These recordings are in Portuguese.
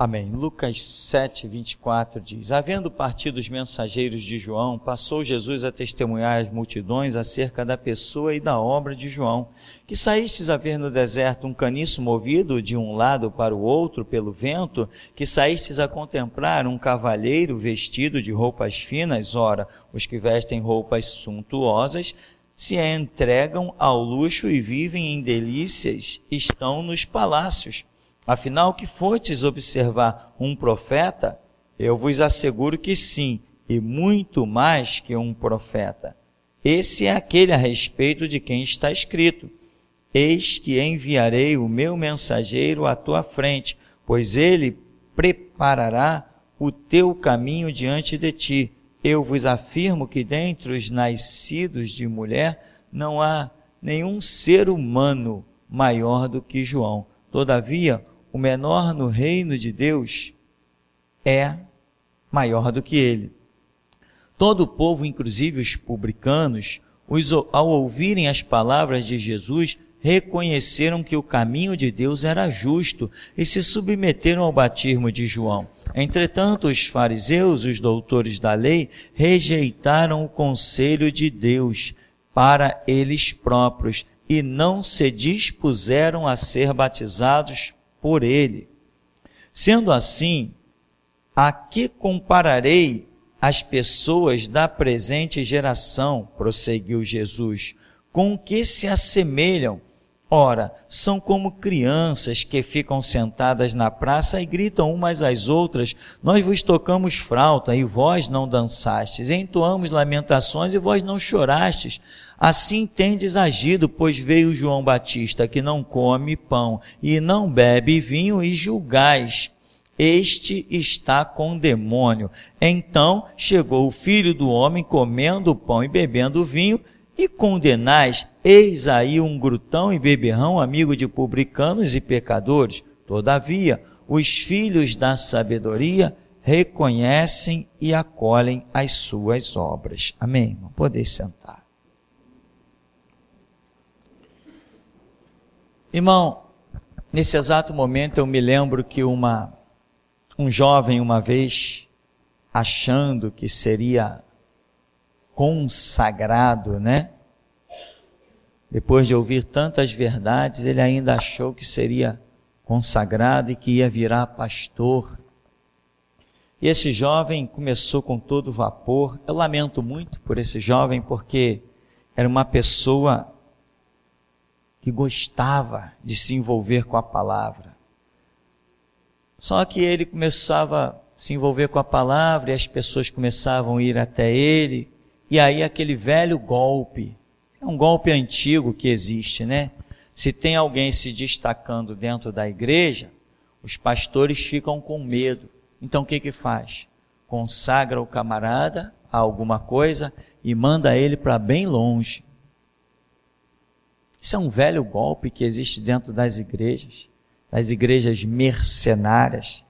Amém. Lucas 7, 24 diz: Havendo partido os mensageiros de João, passou Jesus a testemunhar às multidões acerca da pessoa e da obra de João. Que saístes a ver no deserto um caniço movido de um lado para o outro pelo vento, que saístes a contemplar um cavalheiro vestido de roupas finas. Ora, os que vestem roupas suntuosas se entregam ao luxo e vivem em delícias, estão nos palácios. Afinal, que fostes observar um profeta? Eu vos asseguro que sim, e muito mais que um profeta. Esse é aquele a respeito de quem está escrito: Eis que enviarei o meu mensageiro à tua frente, pois ele preparará o teu caminho diante de ti. Eu vos afirmo que dentre os nascidos de mulher não há nenhum ser humano maior do que João. Todavia, o menor no reino de Deus é maior do que ele. Todo o povo, inclusive os publicanos, ao ouvirem as palavras de Jesus, reconheceram que o caminho de Deus era justo e se submeteram ao batismo de João. Entretanto, os fariseus, os doutores da lei, rejeitaram o conselho de Deus para eles próprios e não se dispuseram a ser batizados por ele. Sendo assim, a que compararei as pessoas da presente geração? Prosseguiu Jesus. Com que se assemelham? Ora, são como crianças que ficam sentadas na praça e gritam umas às outras: Nós vos tocamos flauta e vós não dançastes, entoamos lamentações e vós não chorastes. Assim tendes agido, pois veio João Batista, que não come pão e não bebe vinho, e julgais: este está com demônio. Então chegou o Filho do Homem, comendo pão e bebendo vinho, e condenais: eis aí um glutão e beberrão, amigo de publicanos e pecadores. Todavia, os filhos da sabedoria reconhecem e acolhem as suas obras. Amém? Não podeis sentar. Irmão, nesse exato momento eu me lembro que um jovem uma vez, achando que seria consagrado, né? Depois de ouvir tantas verdades, ele ainda achou que seria consagrado e que ia virar pastor. E esse jovem começou com todo vapor. Eu lamento muito por esse jovem, porque era uma pessoa que gostava de se envolver com a palavra. Só que ele começava a se envolver com a palavra e as pessoas começavam a ir até ele. E aí aquele velho golpe, é um golpe antigo que existe, né? Se tem alguém se destacando dentro da igreja, os pastores ficam com medo. Então o que faz? Consagra o camarada a alguma coisa e manda ele para bem longe. Isso é um velho golpe que existe dentro das igrejas mercenárias,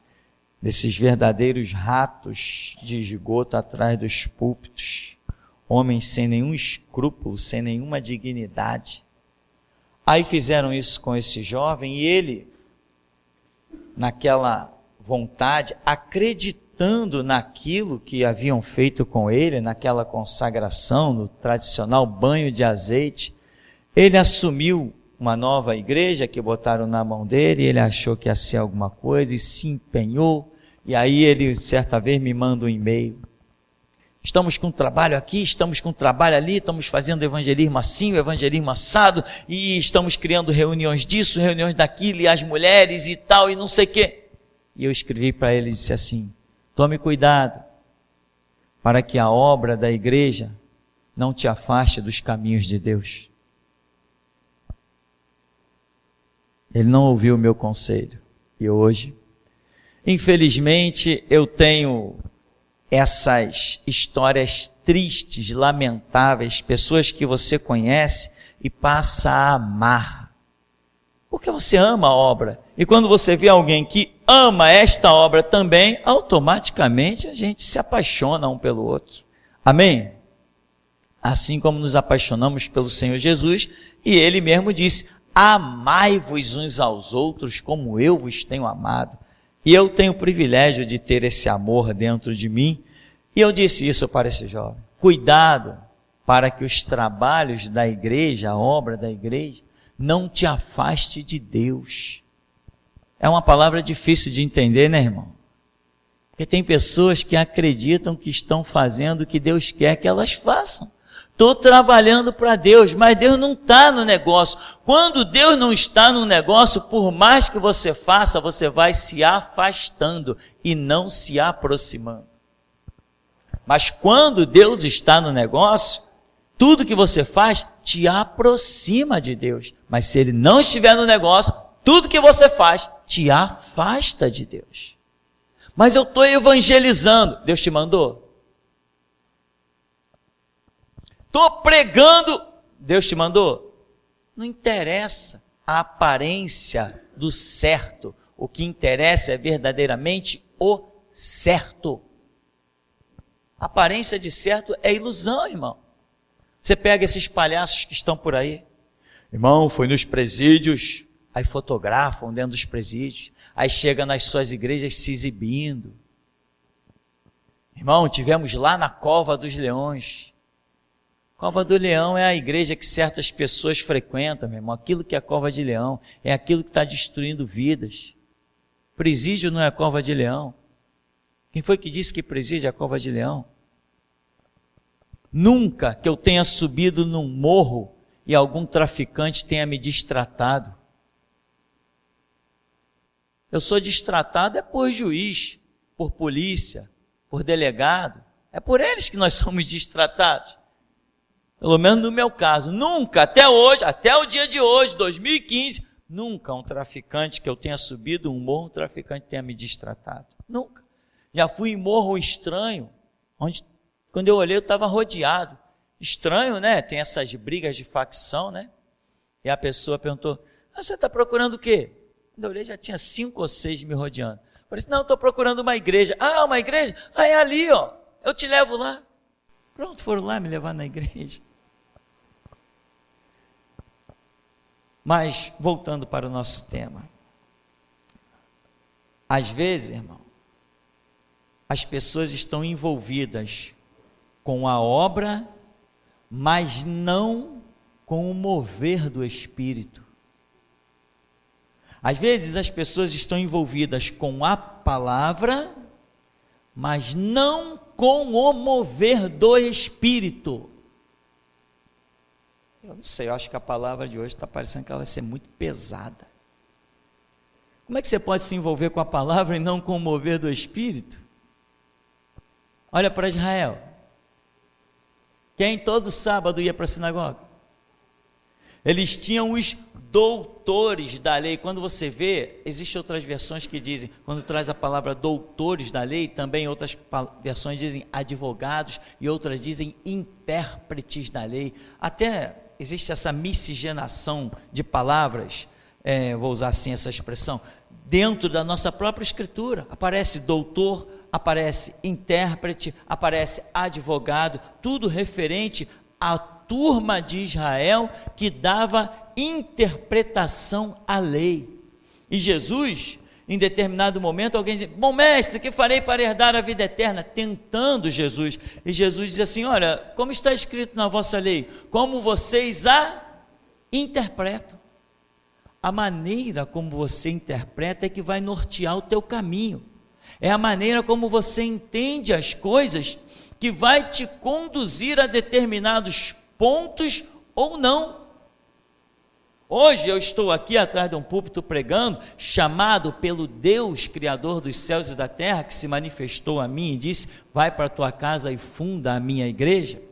desses verdadeiros ratos de esgoto atrás dos púlpitos, homens sem nenhum escrúpulo, sem nenhuma dignidade. Aí fizeram isso com esse jovem e ele, naquela vontade, acreditando naquilo que haviam feito com ele, naquela consagração, no tradicional banho de azeite, ele assumiu uma nova igreja que botaram na mão dele, ele achou que ia ser alguma coisa e se empenhou. E aí ele, certa vez, me manda um e-mail: estamos com trabalho aqui, estamos com trabalho ali, estamos fazendo evangelismo assim, evangelismo assado, e estamos criando reuniões disso, reuniões daquilo, e as mulheres e tal, e não sei o quê. E eu escrevi para ele e disse assim: tome cuidado, para que a obra da igreja não te afaste dos caminhos de Deus. Ele não ouviu o meu conselho. E hoje, infelizmente, eu tenho essas histórias tristes, lamentáveis, pessoas que você conhece e passa a amar. Porque você ama a obra. E quando você vê alguém que ama esta obra também, automaticamente a gente se apaixona um pelo outro. Amém? Assim como nos apaixonamos pelo Senhor Jesus, e Ele mesmo disse: amai-vos uns aos outros como eu vos tenho amado. E eu tenho o privilégio de ter esse amor dentro de mim. E eu disse isso para esse jovem: cuidado para que os trabalhos da igreja, a obra da igreja, não te afaste de Deus. É uma palavra difícil de entender, né, irmão? Porque tem pessoas que acreditam que estão fazendo o que Deus quer que elas façam. Estou trabalhando para Deus, mas Deus não está no negócio. Quando Deus não está no negócio, por mais que você faça, você vai se afastando e não se aproximando. Mas quando Deus está no negócio, tudo que você faz te aproxima de Deus. Mas se Ele não estiver no negócio, tudo que você faz te afasta de Deus. Mas eu estou evangelizando. Deus te mandou? Estou pregando. Deus te mandou? Não interessa a aparência do certo. O que interessa é verdadeiramente o certo. A aparência de certo é ilusão, irmão. Você pega esses palhaços que estão por aí. Irmão, foi nos presídios. Aí fotografam dentro dos presídios. Aí chega nas suas igrejas se exibindo. Irmão, tivemos lá na Cova dos Leões. Cova do Leão é a igreja que certas pessoas frequentam, meu irmão. Aquilo que é a Cova de Leão é aquilo que está destruindo vidas. Presídio não é a Cova de Leão. Quem foi que disse que presídio é a Cova de Leão? Nunca que eu tenha subido num morro e algum traficante tenha me destratado. Eu sou destratado por juiz, por polícia, por delegado. É por eles que nós somos destratados. Pelo menos no meu caso. Nunca, até hoje, até o dia de hoje, 2015, nunca um traficante que eu tenha subido um morro, um traficante tenha me destratado. Nunca. Já fui em morro estranho, onde quando eu olhei eu estava rodeado. Estranho, né? Tem essas brigas de facção, né? E a pessoa perguntou: você está procurando o quê? Quando eu olhei já tinha 5 ou 6 me rodeando. Eu falei assim: não, estou procurando uma igreja. Ah, uma igreja? Ah, é ali, ó. Eu te levo lá. Pronto, foram lá me levar na igreja. Mas, voltando para o nosso tema. Às vezes, irmão, as pessoas estão envolvidas com a obra, mas não com o mover do Espírito. Às vezes as pessoas estão envolvidas com a palavra, mas não com o mover do Espírito. Eu não sei, eu acho que a palavra de hoje está parecendo que ela vai ser muito pesada. Como é que você pode se envolver com a palavra e não com o mover do Espírito? Olha para Israel. Quem todo sábado ia para a sinagoga? Eles tinham os doutores da lei. Quando você vê, existem outras versões que dizem, quando traz a palavra doutores da lei, também outras versões dizem advogados e outras dizem intérpretes da lei. Até existe essa miscigenação de palavras, vou usar assim essa expressão, dentro da nossa própria escritura. Aparece doutor, aparece intérprete, aparece advogado, tudo referente à turma de Israel que dava interpretação à lei. E Jesus, em determinado momento, alguém diz: bom mestre, que farei para herdar a vida eterna? Tentando Jesus. E Jesus diz assim: olha, como está escrito na vossa lei, como vocês a interpretam. A maneira como você interpreta é que vai nortear o teu caminho. É a maneira como você entende as coisas que vai te conduzir a determinados pontos ou não. Hoje eu estou aqui atrás de um púlpito pregando, chamado pelo Deus Criador dos céus e da terra, que se manifestou a mim e disse: vai para a tua casa e funda a minha igreja.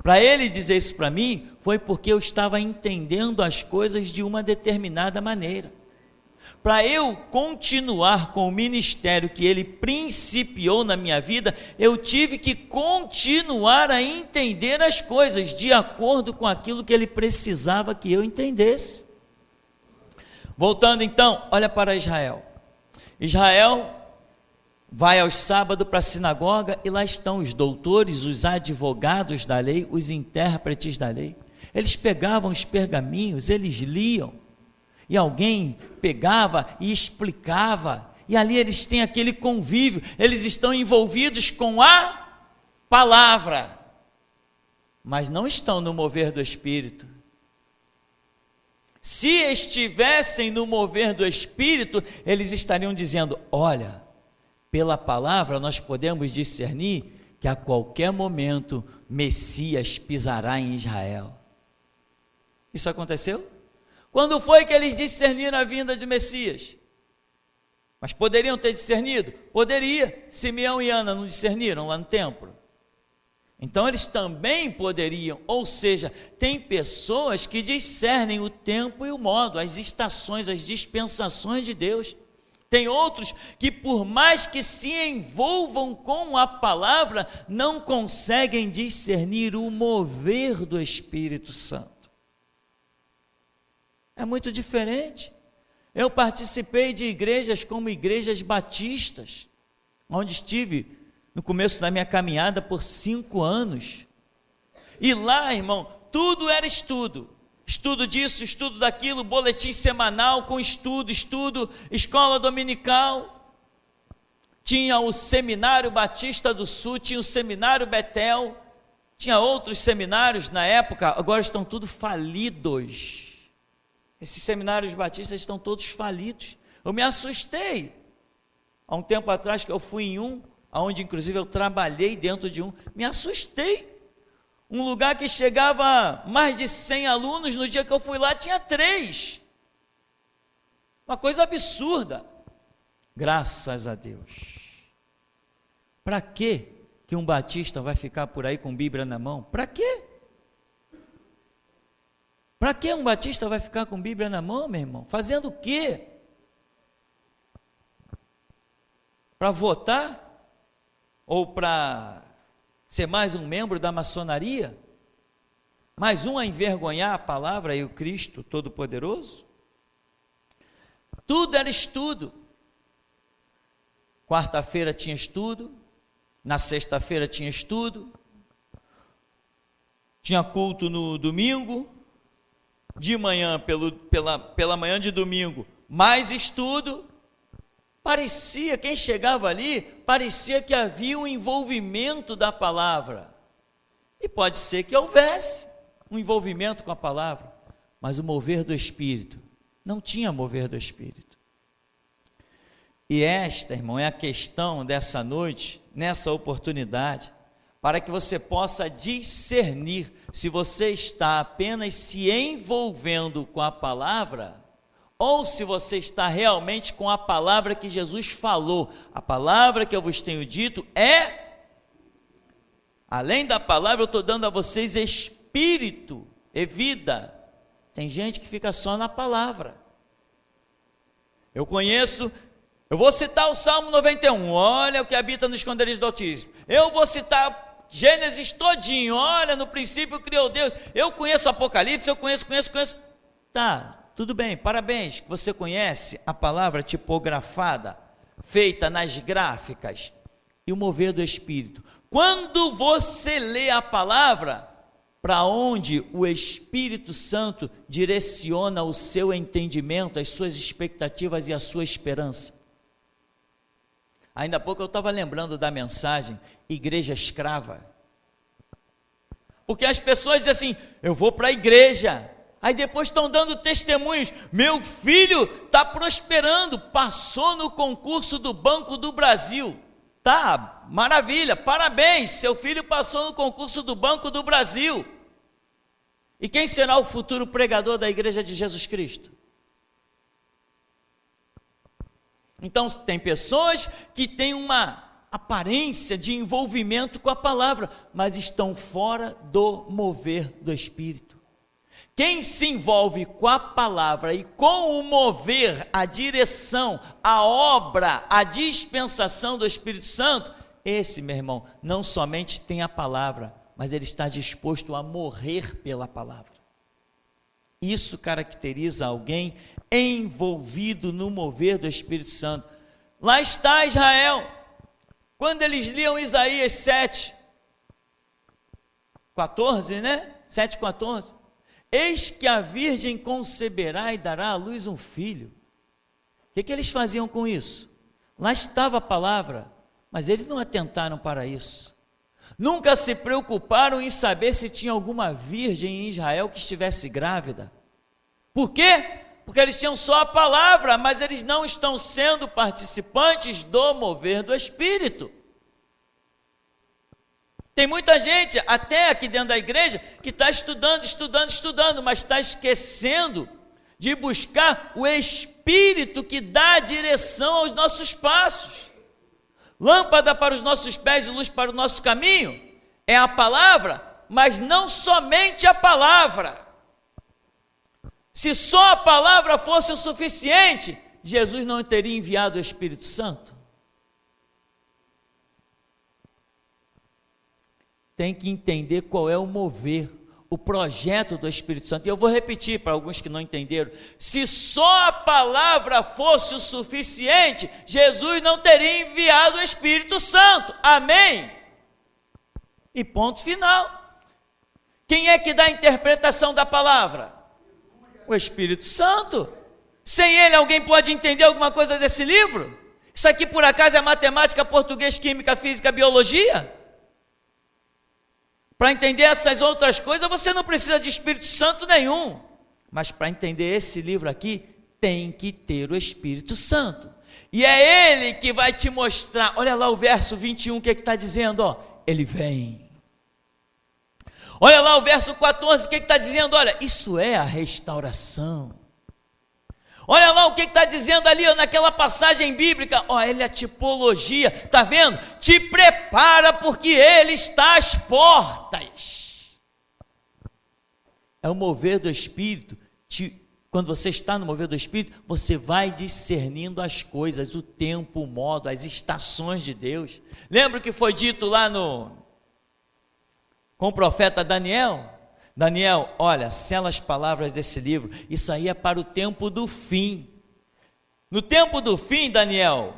Para ele dizer isso para mim, foi porque eu estava entendendo as coisas de uma determinada maneira. Para eu continuar com o ministério que ele principiou na minha vida, eu tive que continuar a entender as coisas de acordo com aquilo que ele precisava que eu entendesse. Voltando então, olha para Israel. Israel vai aos sábados para a sinagoga e lá estão os doutores, os advogados da lei, os intérpretes da lei. Eles pegavam os pergaminhos, eles liam. E alguém pegava e explicava, e ali eles têm aquele convívio, eles estão envolvidos com a palavra, mas não estão no mover do Espírito. Se estivessem no mover do Espírito, eles estariam dizendo: olha, pela palavra nós podemos discernir que a qualquer momento Messias pisará em Israel. Isso aconteceu? Quando foi que eles discerniram a vinda de Messias? Mas poderiam ter discernido? Poderia. Simeão e Ana não discerniram lá no templo? Então eles também poderiam, ou seja, tem pessoas que discernem o tempo e o modo, as estações, as dispensações de Deus. Tem outros que, por mais que se envolvam com a palavra, não conseguem discernir o mover do Espírito Santo. É muito diferente. Eu participei de igrejas como igrejas batistas, onde estive no começo da minha caminhada por 5 anos, e lá, irmão, tudo era estudo disso, estudo daquilo, boletim semanal com estudo, escola dominical, tinha o Seminário Batista do Sul, tinha o Seminário Betel, tinha outros seminários na época, agora estão todos falidos, esses seminários batistas estão todos falidos. Eu me assustei, há um tempo atrás que eu fui em um, onde inclusive eu trabalhei dentro de um, me assustei, um lugar que chegava mais de 100 alunos, no dia que eu fui lá tinha 3, uma coisa absurda. Graças a Deus. Para que um batista vai ficar por aí com Bíblia na mão? Para quê? Para que um batista vai ficar com Bíblia na mão, meu irmão? Fazendo o quê? Para votar? Ou para ser mais um membro da maçonaria? Mais um a envergonhar a palavra e o Cristo Todo-Poderoso? Tudo era estudo. Quarta-feira tinha estudo, na sexta-feira tinha estudo, tinha culto no domingo, de manhã, pela manhã de domingo, mais estudo. Parecia, quem chegava ali, parecia que havia um envolvimento da palavra, e pode ser que houvesse um envolvimento com a palavra, mas o mover do Espírito, não tinha mover do Espírito. E esta, irmão, é a questão dessa noite, nessa oportunidade, para que você possa discernir se você está apenas se envolvendo com a palavra, ou se você está realmente com a palavra que Jesus falou. A palavra que eu vos tenho dito além da palavra, eu estou dando a vocês espírito e vida. Tem gente que fica só na palavra. Eu vou citar o Salmo 91, olha o que habita no esconderijo do Altíssimo. Eu vou citar Gênesis todinho, olha, no princípio criou Deus. Eu conheço Apocalipse, eu conheço. Tá, tudo bem, parabéns, você conhece a palavra tipografada, feita nas gráficas, e o mover do Espírito. Quando você lê a palavra, para onde o Espírito Santo direciona o seu entendimento, as suas expectativas e a sua esperança? Ainda há pouco eu estava lembrando da mensagem Igreja Escrava, porque as pessoas dizem assim: eu vou para a igreja, aí depois estão dando testemunhos, meu filho está prosperando, passou no concurso do Banco do Brasil. Tá, maravilha, parabéns, seu filho passou no concurso do Banco do Brasil. E quem será o futuro pregador da Igreja de Jesus Cristo? Então, tem pessoas que têm uma aparência de envolvimento com a palavra, mas estão fora do mover do Espírito. Quem se envolve com a palavra e com o mover, a direção, a obra, a dispensação do Espírito Santo, esse, meu irmão, não somente tem a palavra, mas ele está disposto a morrer pela palavra. Isso caracteriza alguém envolvido no mover do Espírito Santo. Lá está Israel, quando eles liam Isaías 7:14, né? 7:14. Eis que a virgem conceberá e dará à luz um filho. O que eles faziam com isso? Lá estava a palavra, mas eles não atentaram para isso. Nunca se preocuparam em saber se tinha alguma virgem em Israel que estivesse grávida. Por quê? Porque eles tinham só a palavra, mas eles não estão sendo participantes do mover do Espírito. Tem muita gente, até aqui dentro da igreja, que está estudando, mas está esquecendo de buscar o Espírito que dá a direção aos nossos passos. Lâmpada para os nossos pés e luz para o nosso caminho é a palavra, mas não somente a palavra. Se só a palavra fosse o suficiente, Jesus não teria enviado o Espírito Santo. Tem que entender qual é o mover, o projeto do Espírito Santo. E eu vou repetir para alguns que não entenderam: se só a palavra fosse o suficiente, Jesus não teria enviado o Espírito Santo. Amém? E ponto final. Quem é que dá a interpretação da palavra? O Espírito Santo. Sem ele, alguém pode entender alguma coisa desse livro? Isso aqui por acaso é matemática, português, química, física, biologia? Para entender essas outras coisas, você não precisa de Espírito Santo nenhum. Mas para entender esse livro aqui, tem que ter o Espírito Santo. E é ele que vai te mostrar. Olha lá o verso 21, o que está dizendo? Ó, ele vem. Olha lá o verso 14, o que está dizendo? Olha, isso é a restauração. Olha lá o que está dizendo ali, ó, naquela passagem bíblica. Ó, ele é a tipologia, está vendo? Te prepara porque ele está às portas. É o mover do Espírito. Quando você está no mover do Espírito, você vai discernindo as coisas, o tempo, o modo, as estações de Deus. Lembra o que foi dito lá com o profeta Daniel? Daniel, olha, sela as palavras desse livro, isso aí é para o tempo do fim. No tempo do fim, Daniel,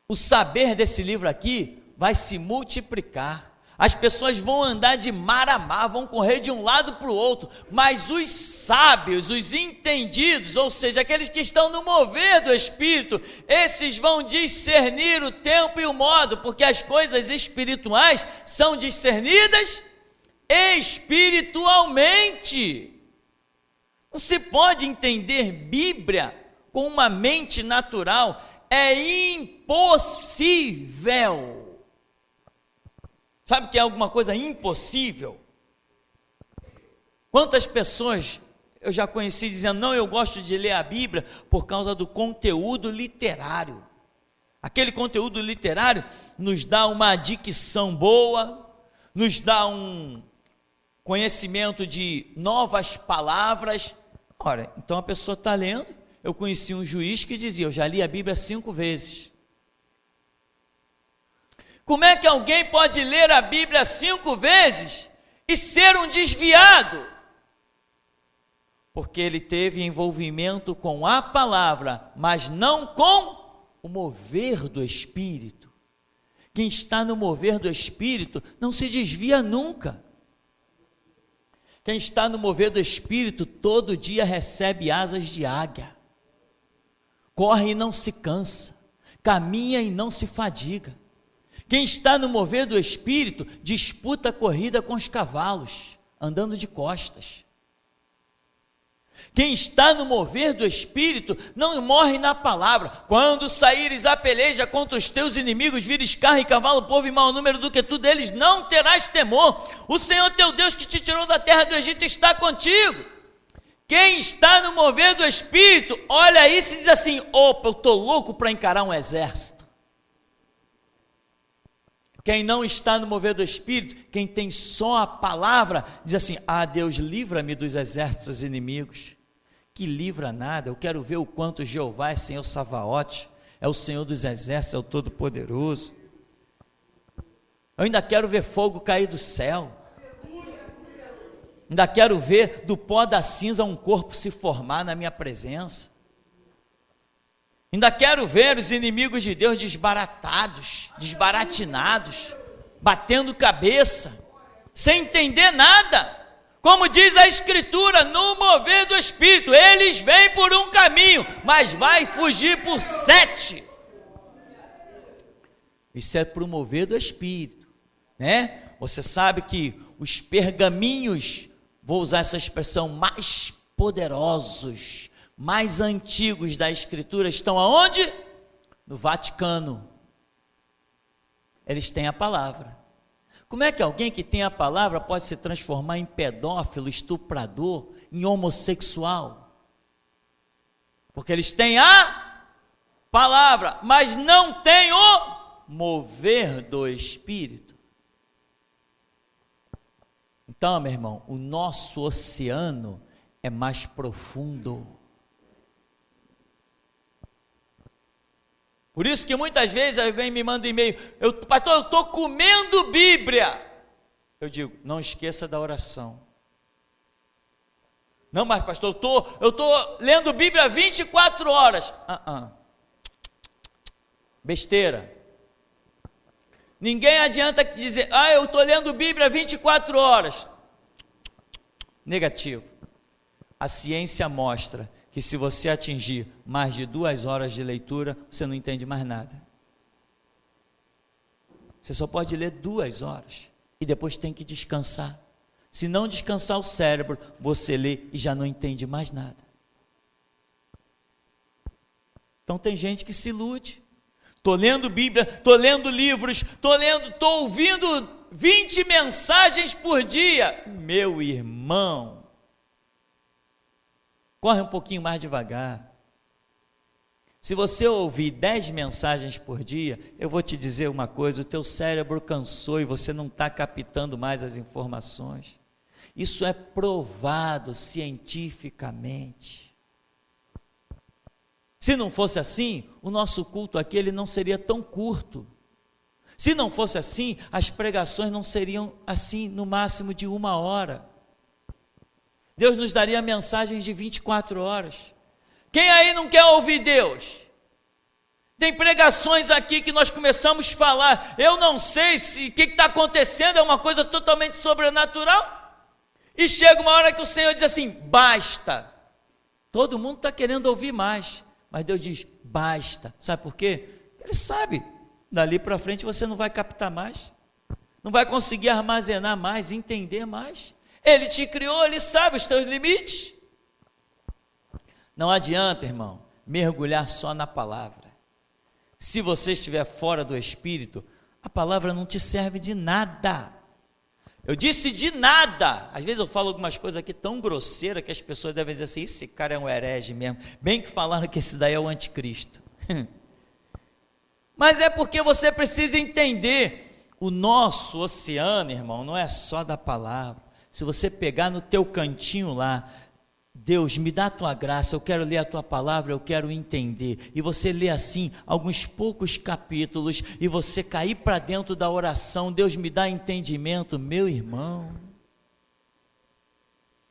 o saber desse livro aqui vai se multiplicar. As pessoas vão andar de mar a mar, vão correr de um lado para o outro, mas os sábios, os entendidos, ou seja, aqueles que estão no mover do Espírito, esses vão discernir o tempo e o modo, porque as coisas espirituais são discernidas espiritualmente. Não se pode entender Bíblia com uma mente natural, é impossível. Sabe que é alguma coisa impossível? Quantas pessoas eu já conheci dizendo: não, eu gosto de ler a Bíblia por causa do conteúdo literário. Aquele conteúdo literário nos dá uma dicção boa, nos dá um conhecimento de novas palavras. Ora, então a pessoa está lendo. Eu conheci um juiz que dizia: eu já li a Bíblia 5 vezes. Como é que alguém pode ler a Bíblia 5 vezes e ser um desviado? Porque ele teve envolvimento com a palavra, mas não com o mover do Espírito. Quem está no mover do Espírito não se desvia nunca. Quem está no mover do Espírito todo dia recebe asas de águia, corre e não se cansa, caminha e não se fadiga. Quem está no mover do Espírito disputa a corrida com os cavalos, andando de costas. Quem está no mover do Espírito não morre na palavra. Quando saíres a peleja contra os teus inimigos, vires carro e cavalo, povo e mau número do que tu deles, não terás temor. O Senhor teu Deus que te tirou da terra do Egito está contigo. Quem está no mover do Espírito, olha isso e diz assim: opa, eu estou louco para encarar um exército. Quem não está no mover do Espírito, quem tem só a palavra, diz assim: ah, Deus, livra-me dos exércitos inimigos. Que livra nada, eu quero ver o quanto Jeová é Senhor Savaote, é o Senhor dos exércitos, é o Todo-Poderoso. Eu ainda quero ver fogo cair do céu. Ainda quero ver do pó da cinza um corpo se formar na minha presença. Ainda quero ver os inimigos de Deus desbaratados, desbaratinados, batendo cabeça, sem entender nada, Como diz a Escritura, no mover do Espírito, eles vêm por um caminho, mas vai fugir por 7. Isso é para o mover do Espírito, né? Você sabe que os pergaminhos, vou usar essa expressão, mais poderosos, mais antigos da Escritura, estão aonde? No Vaticano. Eles têm a palavra. Como é que alguém que tem a palavra pode se transformar em pedófilo, estuprador, em homossexual? Porque eles têm a palavra, mas não têm o mover do Espírito. Então, meu irmão, o nosso oceano é mais profundo. Por isso que muitas vezes alguém me manda e-mail, pastor, eu estou comendo Bíblia. Eu digo, não esqueça da oração. Não, mas pastor, eu estou lendo Bíblia 24 horas. Besteira. Ninguém adianta dizer, eu estou lendo Bíblia 24 horas. Negativo. A ciência mostra que se você atingir mais de 2 horas de leitura, você não entende mais nada. Você só pode ler 2 horas e depois tem que descansar. Se não descansar o cérebro, você lê e já não entende mais nada. Então tem gente que se ilude. Estou lendo Bíblia, estou lendo livros, estou ouvindo 20 mensagens por dia. Meu irmão, corre um pouquinho mais devagar. Se você ouvir 10 mensagens por dia, eu vou te dizer uma coisa, o teu cérebro cansou e você não está captando mais as informações. Isso é provado cientificamente. Se não fosse assim, o nosso culto aqui ele não seria tão curto. Se não fosse assim, as pregações não seriam assim, no máximo de 1 hora. Deus nos daria mensagens de 24 horas. Quem aí não quer ouvir Deus? Tem pregações aqui que nós começamos a falar, eu não sei se o que está acontecendo, é uma coisa totalmente sobrenatural. E chega uma hora que o Senhor diz assim, basta. Todo mundo está querendo ouvir mais, mas Deus diz, basta. Sabe por quê? Ele sabe, dali para frente você não vai captar mais, não vai conseguir armazenar mais, entender mais. Ele te criou, Ele sabe os teus limites. Não adianta, irmão, mergulhar só na palavra. Se você estiver fora do Espírito, a palavra não te serve de nada. Eu disse de nada. Às vezes eu falo algumas coisas aqui tão grosseiras que as pessoas devem dizer assim, esse cara é um herege mesmo. Bem que falaram que esse daí é o anticristo. Mas é porque você precisa entender, o nosso oceano, irmão, não é só da palavra. Se você pegar no teu cantinho lá, Deus, me dá a tua graça, eu quero ler a tua palavra, eu quero entender. E você lê assim, alguns poucos capítulos, e você cair para dentro da oração, Deus me dá entendimento, meu irmão.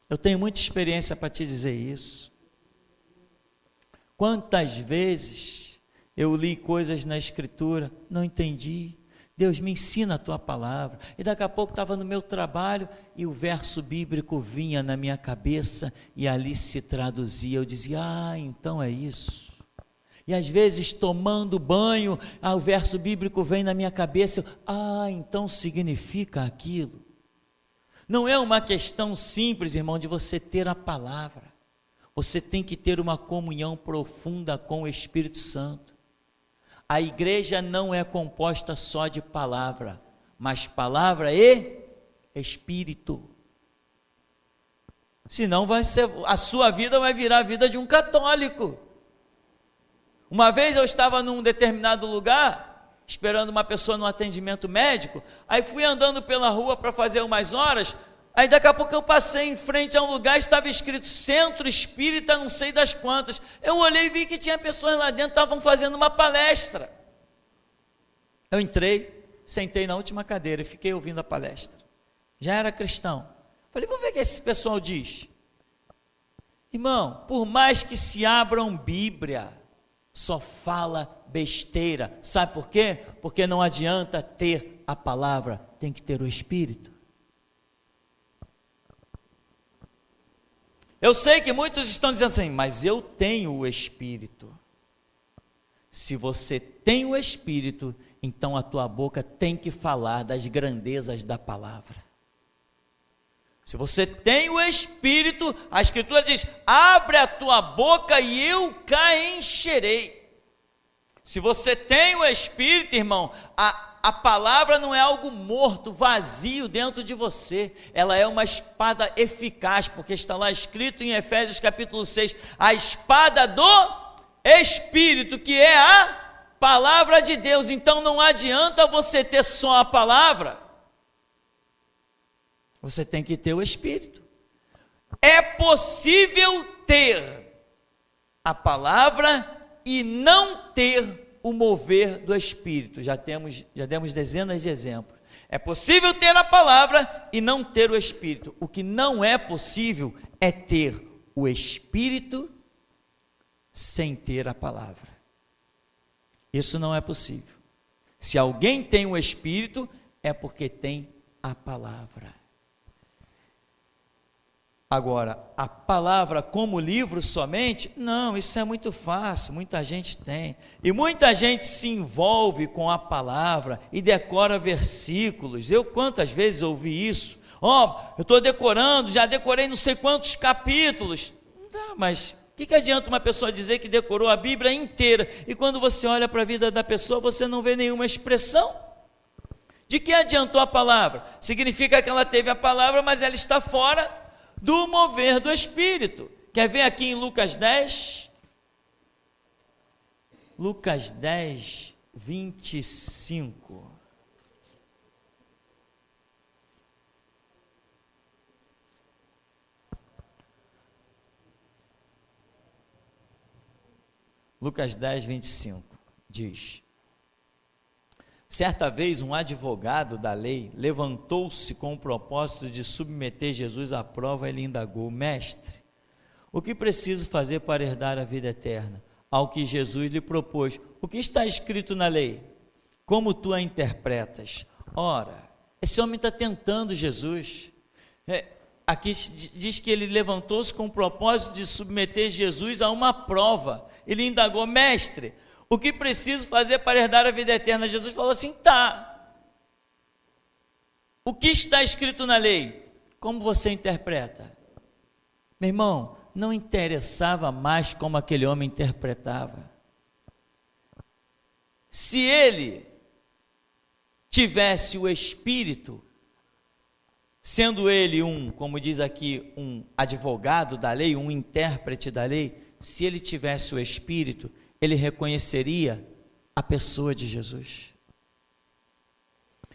Eu tenho muita experiência para te dizer isso. Quantas vezes eu li coisas na Escritura, não entendi. Deus, me ensina a tua palavra. E daqui a pouco estava no meu trabalho e o verso bíblico vinha na minha cabeça e ali se traduzia. Eu dizia, então é isso. E às vezes tomando banho, o verso bíblico vem na minha cabeça. Então significa aquilo. Não é uma questão simples, irmão, de você ter a palavra. Você tem que ter uma comunhão profunda com o Espírito Santo. A igreja não é composta só de palavra, mas palavra e Espírito. Senão a sua vida vai virar a vida de um católico. Uma vez eu estava num determinado lugar, esperando uma pessoa no atendimento médico, aí fui andando pela rua para fazer umas horas, aí daqui a pouco eu passei em frente a um lugar, estava escrito Centro Espírita não sei das quantas. Eu olhei e vi que tinha pessoas lá dentro, estavam fazendo uma palestra. Eu entrei, sentei na última cadeira e fiquei ouvindo a palestra. Já era cristão. Falei, vou ver o que esse pessoal diz. Irmão, por mais que se abram Bíblia, só fala besteira. Sabe por quê? Porque não adianta ter a palavra, tem que ter o Espírito. Eu sei que muitos estão dizendo assim, mas eu tenho o Espírito. Se você tem o Espírito, então a tua boca tem que falar das grandezas da palavra. Se você tem o Espírito, a Escritura diz, abre a tua boca e eu cá encherei. Se você tem o Espírito, irmão, a palavra não é algo morto, vazio dentro de você, ela é uma espada eficaz, porque está lá escrito em Efésios capítulo 6, a espada do Espírito, que é a palavra de Deus. Então não adianta você ter só a palavra, você tem que ter o Espírito. É possível ter a palavra e não ter o mover do Espírito. Já demos dezenas de exemplos. É possível ter a palavra e não ter o Espírito. O que não é possível é ter o Espírito sem ter a palavra. Isso não é possível. Se alguém tem o Espírito, é porque tem a palavra. Agora, a palavra como livro somente, não, isso é muito fácil, muita gente tem, e muita gente se envolve com a palavra e decora versículos. Eu quantas vezes ouvi isso? Eu estou decorando, já decorei não sei quantos capítulos. Não, mas o que adianta uma pessoa dizer que decorou a Bíblia inteira, e quando você olha para a vida da pessoa, você não vê nenhuma expressão? De que adiantou a palavra? Significa que ela teve a palavra, mas ela está fora do mover do Espírito. Quer ver aqui em Lucas 10? Lucas 10, 25. Lucas 10, 25, diz: certa vez um advogado da lei levantou-se com o propósito de submeter Jesus à prova e lhe indagou: mestre, o que preciso fazer para herdar a vida eterna? Ao que Jesus lhe propôs: o que está escrito na lei? Como tu a interpretas? Ora, esse homem está tentando Jesus. Aqui diz que ele levantou-se com o propósito de submeter Jesus a uma prova. Ele indagou: mestre, o que preciso fazer para herdar a vida eterna? Jesus falou assim: tá. O que está escrito na lei? Como você interpreta? Meu irmão, não interessava mais como aquele homem interpretava. Se ele tivesse o Espírito, sendo ele como diz aqui, um advogado da lei, um intérprete da lei, se ele tivesse o Espírito, ele reconheceria a pessoa de Jesus.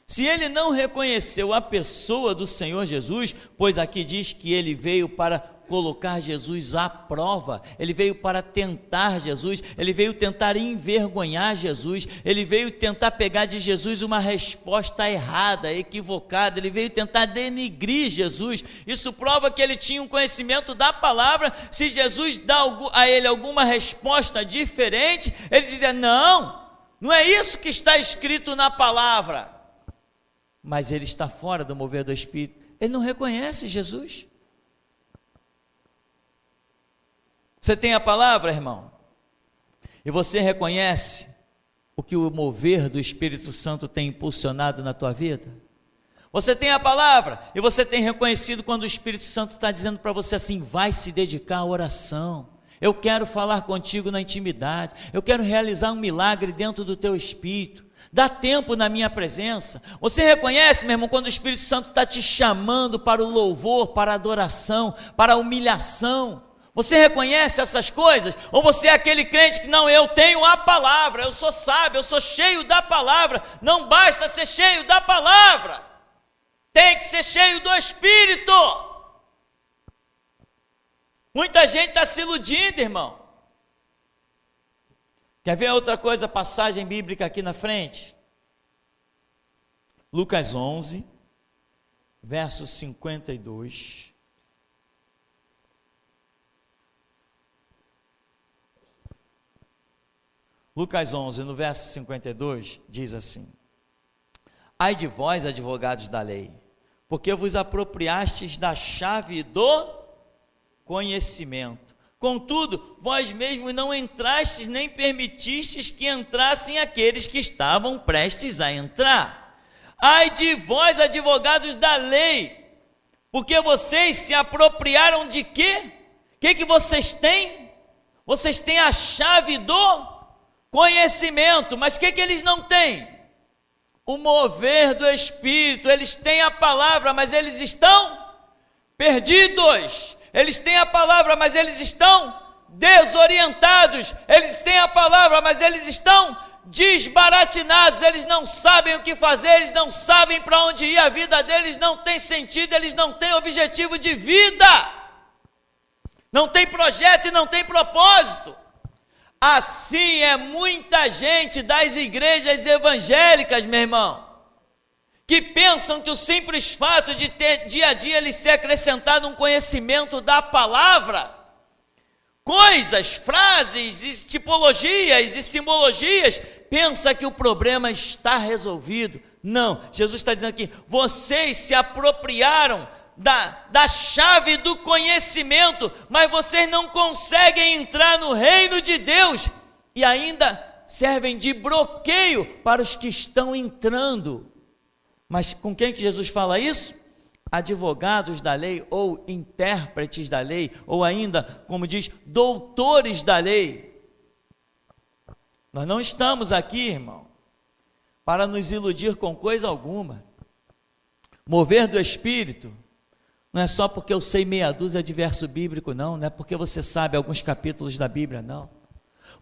Se ele não reconheceu a pessoa do Senhor Jesus, pois aqui diz que ele veio para colocar Jesus à prova, ele veio para tentar Jesus, ele veio tentar envergonhar Jesus, ele veio tentar pegar de Jesus uma resposta errada, equivocada, ele veio tentar denigrir Jesus. Isso prova que ele tinha um conhecimento da palavra. Se Jesus dá a ele alguma resposta diferente, ele dizia: não é isso que está escrito na palavra. Mas ele está fora do mover do Espírito, ele não reconhece Jesus. Você tem a palavra, irmão? E você reconhece o que o mover do Espírito Santo tem impulsionado na tua vida? Você tem a palavra e você tem reconhecido quando o Espírito Santo está dizendo para você assim: vai se dedicar à oração. Eu quero falar contigo na intimidade. Eu quero realizar um milagre dentro do teu espírito. Dá tempo na minha presença. Você reconhece, meu irmão, quando o Espírito Santo está te chamando para o louvor, para a adoração, para a humilhação? Você reconhece essas coisas? Ou você é aquele crente que não, eu tenho a palavra, eu sou sábio, eu sou cheio da palavra? Não basta ser cheio da palavra, tem que ser cheio do Espírito. Muita gente está se iludindo, irmão. Quer ver outra coisa, passagem bíblica aqui na frente? Lucas 11, verso 52. Lucas 11, no verso 52, diz assim: ai de vós, advogados da lei, porque vos apropriastes da chave do conhecimento. Contudo, vós mesmos não entrastes nem permitistes que entrassem aqueles que estavam prestes a entrar. Ai de vós, advogados da lei, porque vocês se apropriaram de quê? O que vocês têm? Vocês têm a chave do conhecimento, mas o que eles não têm? O mover do Espírito. Eles têm a palavra, mas eles estão perdidos. Eles têm a palavra, mas eles estão desorientados. Eles têm a palavra, mas eles estão desbaratinados. Eles não sabem o que fazer, eles não sabem para onde ir. A vida deles não tem sentido, eles não têm objetivo de vida. Não tem projeto e não tem propósito. Assim é muita gente das igrejas evangélicas, meu irmão, que pensam que o simples fato de ter dia a dia lhe ser acrescentado um conhecimento da palavra, coisas, frases, e tipologias e simbologias, pensa que o problema está resolvido. Não, Jesus está dizendo aqui, vocês se apropriaram da chave do conhecimento, mas vocês não conseguem entrar no reino de Deus, e ainda servem de bloqueio para os que estão entrando. Mas com quem que Jesus fala isso? Advogados da lei, ou intérpretes da lei, ou ainda, como diz, doutores da lei. Nós não estamos aqui, irmão, para nos iludir com coisa alguma. Mover do Espírito não é só porque eu sei meia dúzia de verso bíblico, não é porque você sabe alguns capítulos da Bíblia, não.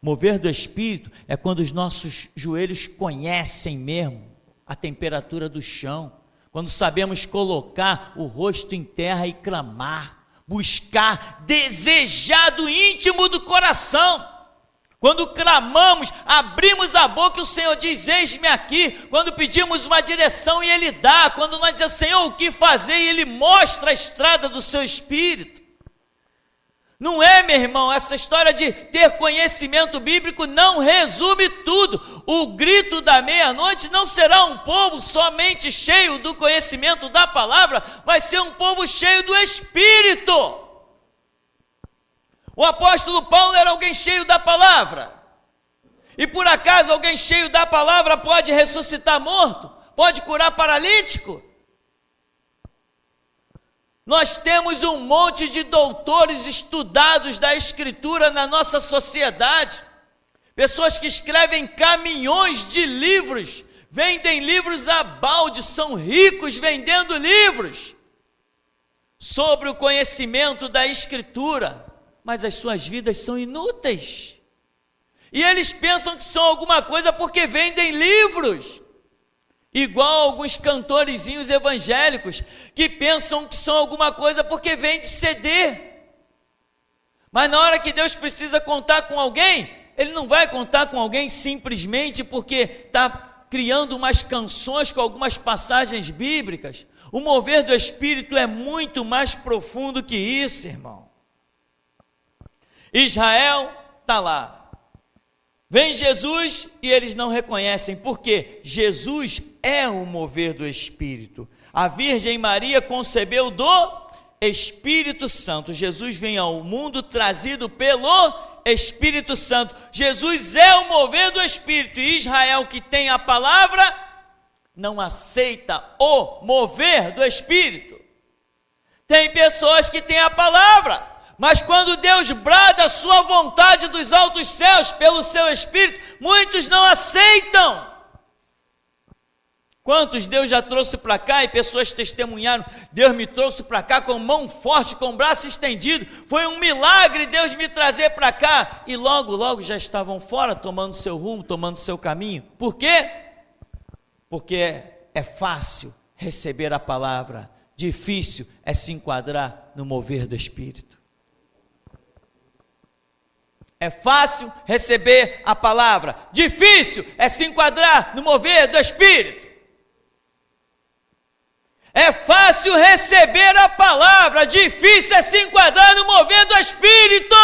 Mover do Espírito é quando os nossos joelhos conhecem mesmo a temperatura do chão, quando sabemos colocar o rosto em terra e clamar, buscar, desejar do íntimo do coração. Quando clamamos, abrimos a boca e o Senhor diz, eis-me aqui. Quando pedimos uma direção e Ele dá. Quando nós dizemos, Senhor, o que fazer? E Ele mostra a estrada do seu Espírito. Não é, meu irmão, essa história de ter conhecimento bíblico não resume tudo. O grito da meia-noite não será um povo somente cheio do conhecimento da palavra, vai ser um povo cheio do Espírito. O apóstolo Paulo era alguém cheio da palavra. E por acaso alguém cheio da palavra pode ressuscitar morto? Pode curar paralítico? Nós temos um monte de doutores estudados da Escritura na nossa sociedade. Pessoas que escrevem caminhões de livros, vendem livros a balde, são ricos vendendo livros sobre o conhecimento da Escritura. Mas as suas vidas são inúteis, e eles pensam que são alguma coisa porque vendem livros, igual alguns cantorezinhos evangélicos, que pensam que são alguma coisa porque vende CD, mas na hora que Deus precisa contar com alguém, Ele não vai contar com alguém simplesmente porque está criando umas canções com algumas passagens bíblicas. O mover do Espírito é muito mais profundo que isso, irmão. Israel está lá, vem Jesus e eles não reconhecem, porque Jesus é o mover do Espírito. A Virgem Maria concebeu do Espírito Santo. Jesus vem ao mundo trazido pelo Espírito Santo. Jesus é o mover do Espírito, e Israel, que tem a palavra, não aceita o mover do Espírito. Tem pessoas que têm a palavra, mas quando Deus brada a sua vontade dos altos céus pelo seu Espírito, muitos não aceitam. Quantos Deus já trouxe para cá e pessoas testemunharam, Deus me trouxe para cá com mão forte, com braço estendido, foi um milagre Deus me trazer para cá, e logo já estavam fora, tomando seu rumo, tomando seu caminho. Por quê? Porque é fácil receber a palavra, difícil é se enquadrar no mover do Espírito. É fácil receber a palavra, difícil é se enquadrar no mover do Espírito. É fácil receber a palavra, difícil é se enquadrar no mover do Espírito.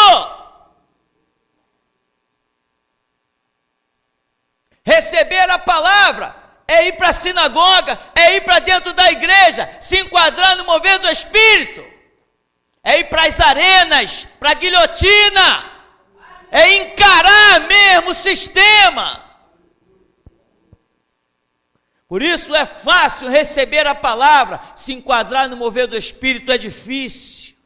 Receber a palavra é ir para a sinagoga, é ir para dentro da igreja, se enquadrar no mover do Espírito. é ir para as arenas, para a guilhotina, é encarar mesmo o sistema. Por isso é fácil receber a palavra, se enquadrar no mover do Espírito é difícil.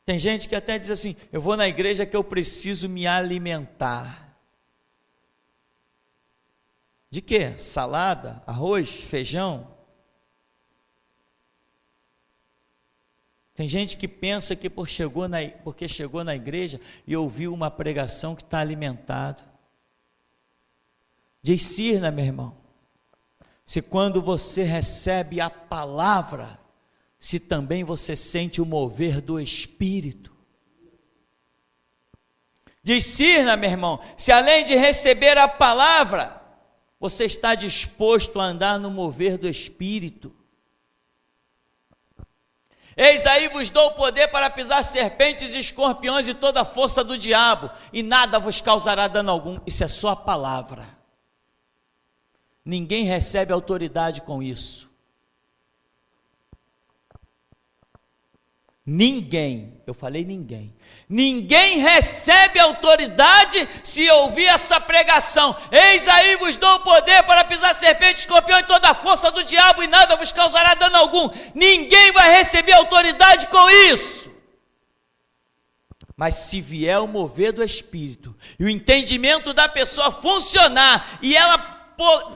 Tem gente que até diz assim, eu vou na igreja que eu preciso me alimentar. De quê? Salada, arroz, feijão? Tem gente que pensa que porque chegou na igreja e ouviu uma pregação que está alimentado. Discirna, meu irmão, se quando você recebe a palavra, se também você sente o mover do Espírito. Discirna, meu irmão, se além de receber a palavra, você está disposto a andar no mover do Espírito. Eis aí vos dou o poder para pisar serpentes e escorpiões e toda a força do diabo, e nada vos causará dano algum. Isso é só a palavra. Ninguém recebe autoridade com isso. Ninguém, eu falei ninguém. Ninguém recebe autoridade se ouvir essa pregação. Eis aí vos dou o poder para pisar serpente, escorpião e toda a força do diabo, e nada vos causará dano algum. Ninguém vai receber autoridade com isso. Mas se vier o mover do Espírito, e o entendimento da pessoa funcionar, e ela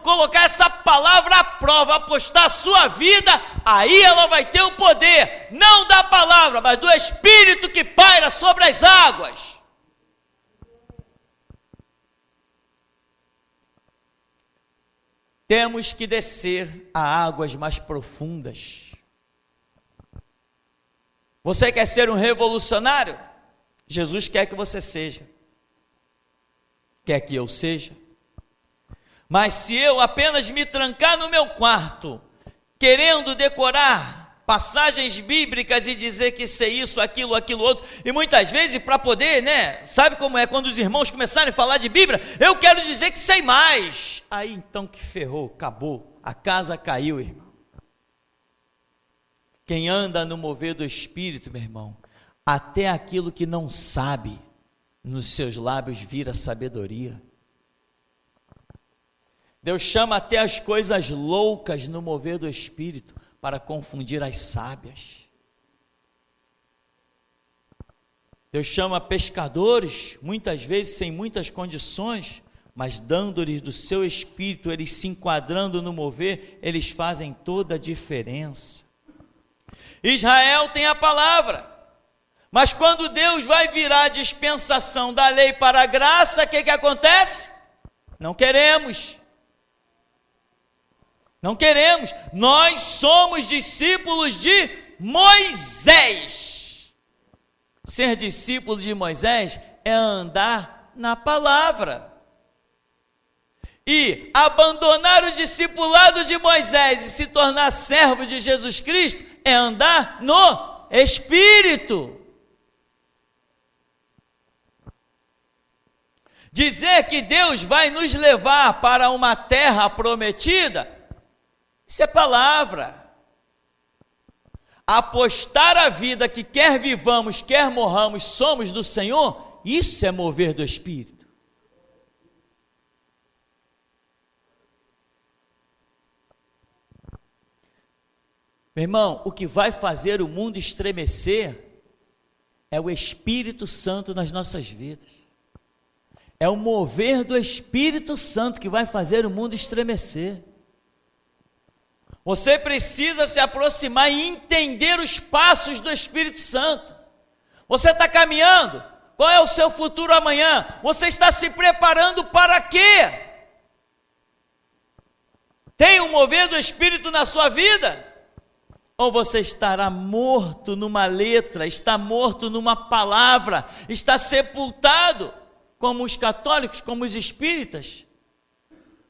colocar essa palavra à prova, apostar a sua vida, aí ela vai ter o poder, não da palavra, mas do Espírito que paira sobre as águas. Temos que descer a águas mais profundas. Você quer ser um revolucionário? Jesus quer que você seja. Quer que eu seja? Mas se eu apenas me trancar no meu quarto, querendo decorar passagens bíblicas e dizer que sei isso, aquilo outro, e muitas vezes para poder, sabe como é quando os irmãos começarem a falar de Bíblia, eu quero dizer que sei mais. Aí então que ferrou, acabou, a casa caiu, irmão. Quem anda no mover do Espírito, meu irmão, até aquilo que não sabe, nos seus lábios vira sabedoria. Deus chama até as coisas loucas no mover do Espírito para confundir as sábias. Deus chama pescadores, muitas vezes sem muitas condições, mas dando-lhes do seu Espírito, eles se enquadrando no mover, eles fazem toda a diferença. Israel tem a palavra, mas quando Deus vai virar a dispensação da lei para a graça, o que acontece? Não queremos. Não queremos, nós somos discípulos de Moisés. Ser discípulo de Moisés é andar na palavra. E abandonar o discipulado de Moisés e se tornar servo de Jesus Cristo é andar no Espírito. Dizer que Deus vai nos levar para uma terra prometida, isso é palavra. Apostar a vida que quer vivamos, quer morramos, somos do Senhor, isso é mover do Espírito. Meu irmão, o que vai fazer o mundo estremecer é o Espírito Santo nas nossas vidas. É o mover do Espírito Santo que vai fazer o mundo estremecer. Você precisa se aproximar e entender os passos do Espírito Santo. Você está caminhando? Qual é o seu futuro amanhã? Você está se preparando para quê? Tem um mover do Espírito na sua vida? Ou você estará morto numa letra, está morto numa palavra, está sepultado, como os católicos, como os espíritas,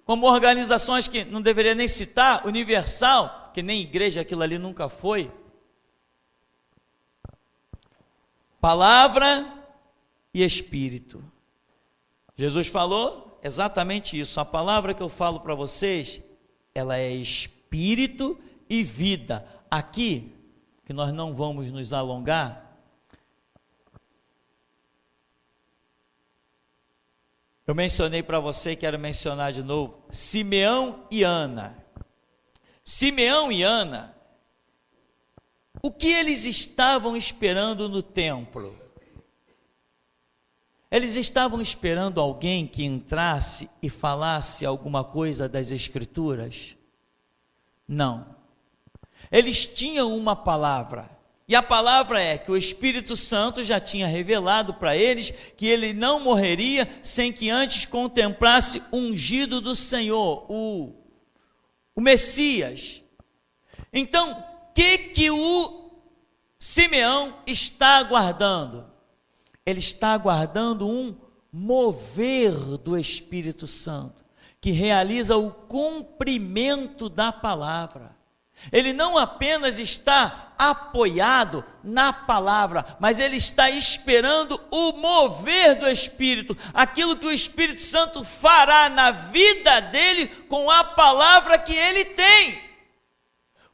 como organizações que não deveria nem citar, Universal, que nem igreja aquilo ali nunca foi. Palavra e Espírito. Jesus falou exatamente isso. A palavra que eu falo para vocês, ela é Espírito e vida. Aqui, que nós não vamos nos alongar, eu mencionei para você, quero mencionar de novo, Simeão e Ana. Simeão e Ana, o que eles estavam esperando no templo? Eles estavam esperando alguém que entrasse e falasse alguma coisa das Escrituras? Não. Eles tinham uma palavra, e a palavra é que o Espírito Santo já tinha revelado para eles que ele não morreria sem que antes contemplasse o ungido do Senhor, o Messias. Então, o que o Simeão está aguardando? Ele está aguardando um mover do Espírito Santo, que realiza o cumprimento da palavra. Ele não apenas está apoiado na palavra, mas ele está esperando o mover do Espírito, aquilo que o Espírito Santo fará na vida dele com a palavra que ele tem.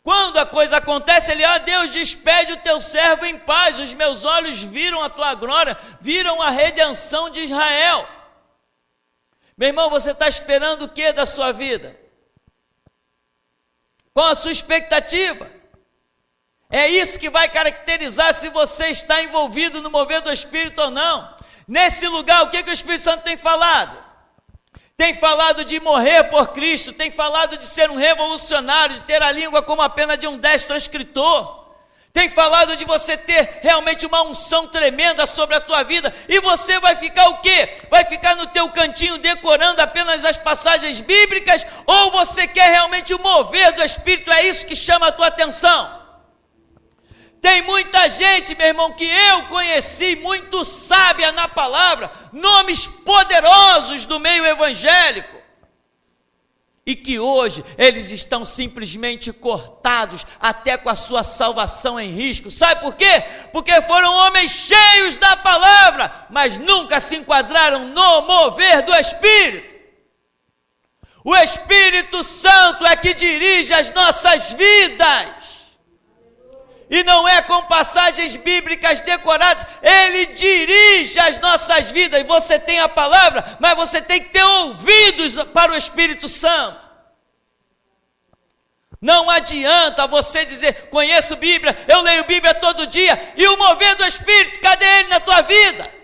Quando a coisa acontece, ele, Deus, despede o teu servo em paz, os meus olhos viram a tua glória, viram a redenção de Israel. Meu irmão, você está esperando o que da sua vida? Qual a sua expectativa? É isso que vai caracterizar se você está envolvido no mover do Espírito ou não. Nesse lugar, o que o Espírito Santo tem falado? Tem falado de morrer por Cristo, tem falado de ser um revolucionário, de ter a língua como a pena de um destro escritor. Tem falado de você ter realmente uma unção tremenda sobre a tua vida. E você vai ficar o quê? Vai ficar no teu cantinho decorando apenas as passagens bíblicas? Ou você quer realmente o mover do Espírito? É isso que chama a tua atenção. Tem muita gente, meu irmão, que eu conheci, muito sábia na palavra, nomes poderosos do meio evangélico, e que hoje eles estão simplesmente cortados, até com a sua salvação em risco. Sabe por quê? Porque foram homens cheios da palavra, mas nunca se enquadraram no mover do Espírito. O Espírito Santo é que dirige as nossas vidas. E não é com passagens bíblicas decoradas, ele dirige as nossas vidas. E você tem a palavra, mas você tem que ter ouvidos para o Espírito Santo. Não adianta você dizer, conheço Bíblia, eu leio Bíblia todo dia, e o mover do Espírito, cadê ele na tua vida?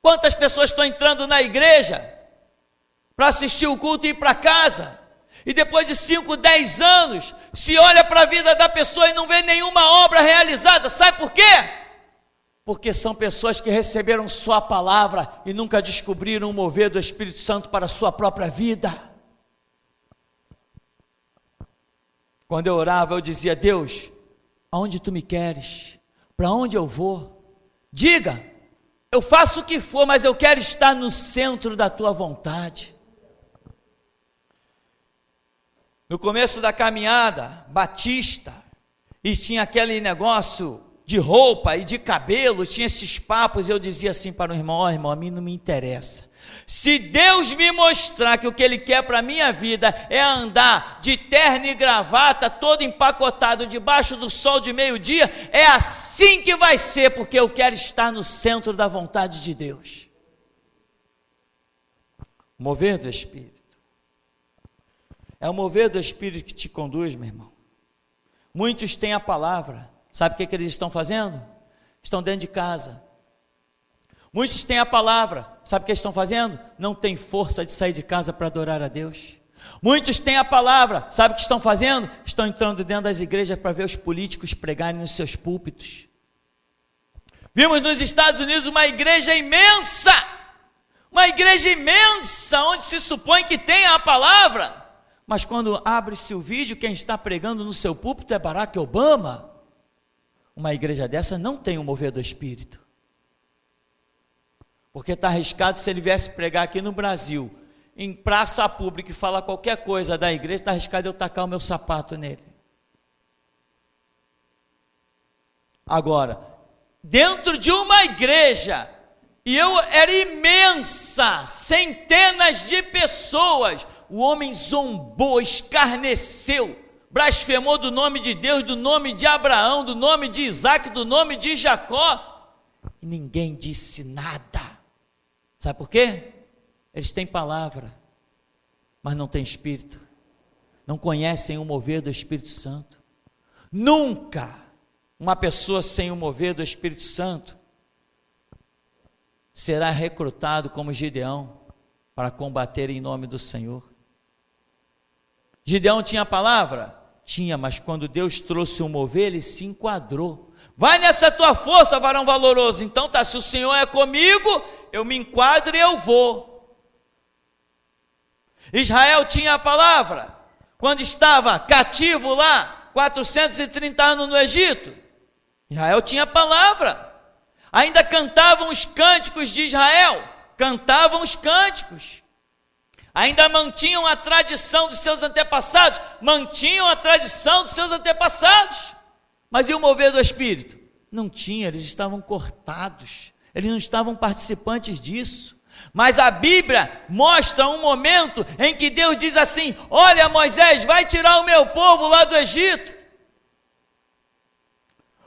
Quantas pessoas estão entrando na igreja para assistir o culto e ir para casa? E depois de 5, 10 anos, se olha para a vida da pessoa e não vê nenhuma obra realizada. Sabe por quê? Porque são pessoas que receberam só a palavra e nunca descobriram o mover do Espírito Santo para a sua própria vida. Quando eu orava, eu dizia, Deus, aonde tu me queres? Para onde eu vou? Diga, eu faço o que for, mas eu quero estar no centro da tua vontade. No começo da caminhada, batista, e tinha aquele negócio de roupa e de cabelo, tinha esses papos, eu dizia assim para o irmão, irmão, a mim não me interessa. Se Deus me mostrar que o que Ele quer para a minha vida é andar de terno e gravata, todo empacotado, debaixo do sol de meio-dia, é assim que vai ser, porque eu quero estar no centro da vontade de Deus. Mover do Espírito. É o mover do Espírito que te conduz, meu irmão. Muitos têm a palavra. Sabe o que eles estão fazendo? Estão dentro de casa. Muitos têm a palavra. Sabe o que eles estão fazendo? Não tem força de sair de casa para adorar a Deus. Muitos têm a palavra. Sabe o que estão fazendo? Estão entrando dentro das igrejas para ver os políticos pregarem nos seus púlpitos. Vimos nos Estados Unidos uma igreja imensa. Uma igreja imensa, onde se supõe que tenha a palavra. Mas quando abre-se o vídeo, quem está pregando no seu púlpito é Barack Obama. Uma igreja dessa não tem o mover do Espírito. Porque está arriscado, se ele viesse pregar aqui no Brasil, em praça pública, e falar qualquer coisa da igreja, está arriscado eu tacar o meu sapato nele. Agora, dentro de uma igreja, e era imensa, centenas de pessoas, o homem zombou, escarneceu, blasfemou do nome de Deus, do nome de Abraão, do nome de Isaac, do nome de Jacó, e ninguém disse nada. Sabe por quê? Eles têm palavra, mas não têm espírito, não conhecem o mover do Espírito Santo. Nunca uma pessoa sem o mover do Espírito Santo será recrutado como Gideão para combater em nome do Senhor. Gideão tinha palavra? Tinha, mas quando Deus trouxe o mover, ele se enquadrou. Vai nessa tua força, varão valoroso. Então tá, se o Senhor é comigo, eu me enquadro e eu vou. Israel tinha a palavra quando estava cativo lá, 430 anos no Egito. Israel tinha a palavra. Ainda cantavam os cânticos de Israel, cantavam os cânticos. Ainda mantinham a tradição dos seus antepassados, mantinham a tradição dos seus antepassados. Mas e o mover do Espírito? Não tinha, eles estavam cortados, eles não estavam participantes disso. Mas a Bíblia mostra um momento em que Deus diz assim: olha, Moisés, vai tirar o meu povo lá do Egito,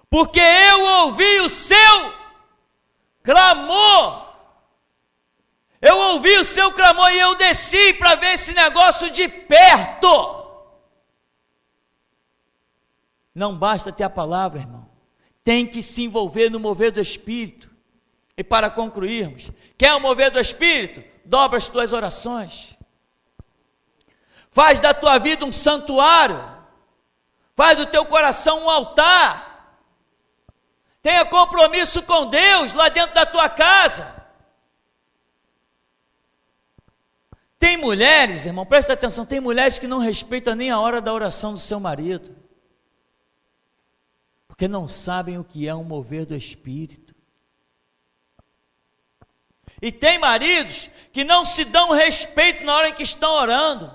porque eu ouvi o seu clamor. Eu ouvi o seu clamor e eu desci para ver esse negócio de perto. Não basta ter a palavra, irmão. Tem que se envolver no mover do Espírito. E para concluirmos, quer o mover do Espírito? Dobra as tuas orações. Faz da tua vida um santuário. Faz do teu coração um altar. Tenha compromisso com Deus lá dentro da tua casa. Tem mulheres, irmão, presta atenção, tem mulheres que não respeitam nem a hora da oração do seu marido, porque não sabem o que é um mover do Espírito. E tem maridos que não se dão respeito na hora em que estão orando.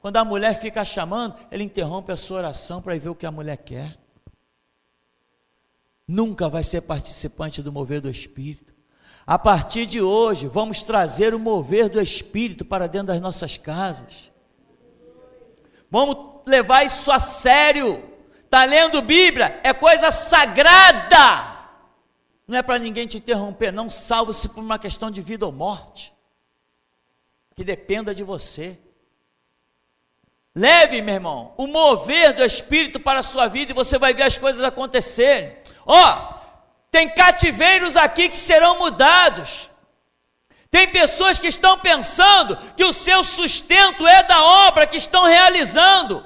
Quando a mulher fica chamando, ele interrompe a sua oração para ir ver o que a mulher quer. Nunca vai ser participante do mover do Espírito. A partir de hoje, vamos trazer o mover do Espírito para dentro das nossas casas. Vamos levar isso a sério. Está lendo Bíblia? É coisa sagrada. Não é para ninguém te interromper, não. Salve-se por uma questão de vida ou morte, que dependa de você. Leve, meu irmão, o mover do Espírito para a sua vida e você vai ver as coisas acontecerem. Tem cativeiros aqui que serão mudados. Tem pessoas que estão pensando que o seu sustento é da obra que estão realizando.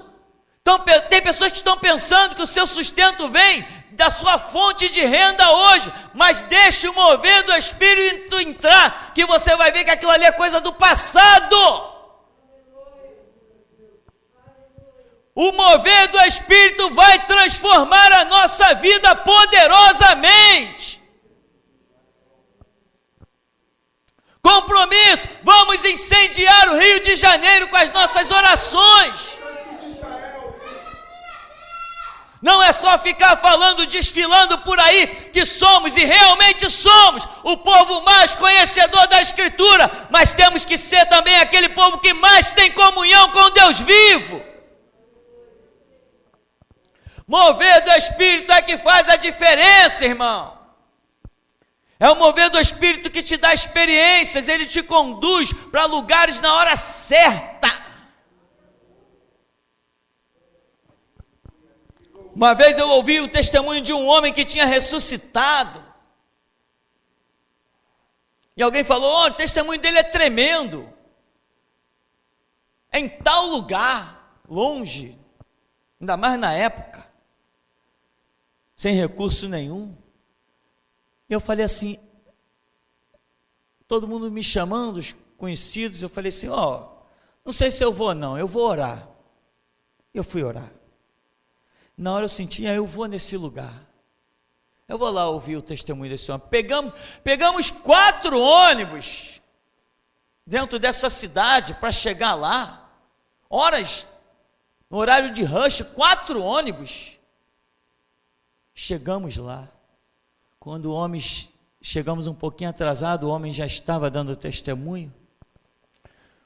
Tem pessoas que estão pensando que o seu sustento vem da sua fonte de renda hoje, mas deixe o mover do Espírito entrar, que você vai ver que aquilo ali é coisa do passado. O mover do Espírito vai transformar a nossa vida poderosamente. Compromisso, vamos incendiar o Rio de Janeiro com as nossas orações. Não é só ficar falando, desfilando por aí, que somos e realmente somos o povo mais conhecedor da Escritura, mas temos que ser também aquele povo que mais tem comunhão com Deus vivo. Mover do Espírito é que faz a diferença, irmão. É o mover do Espírito que te dá experiências, ele te conduz para lugares na hora certa. Uma vez eu ouvi o testemunho de um homem que tinha ressuscitado. E alguém falou: o testemunho dele é tremendo. É em tal lugar, longe, ainda mais na época, sem recurso nenhum. E eu falei assim, todo mundo me chamando, os conhecidos, eu falei assim, não sei se eu vou não, eu vou orar. Eu fui orar. Na hora eu senti, eu vou nesse lugar. Eu vou lá ouvir o testemunho desse homem. Pegamos 4 ônibus dentro dessa cidade para chegar lá. Horas, no horário de rush, 4 ônibus. Chegamos lá. Quando chegamos um pouquinho atrasado, o homem já estava dando testemunho.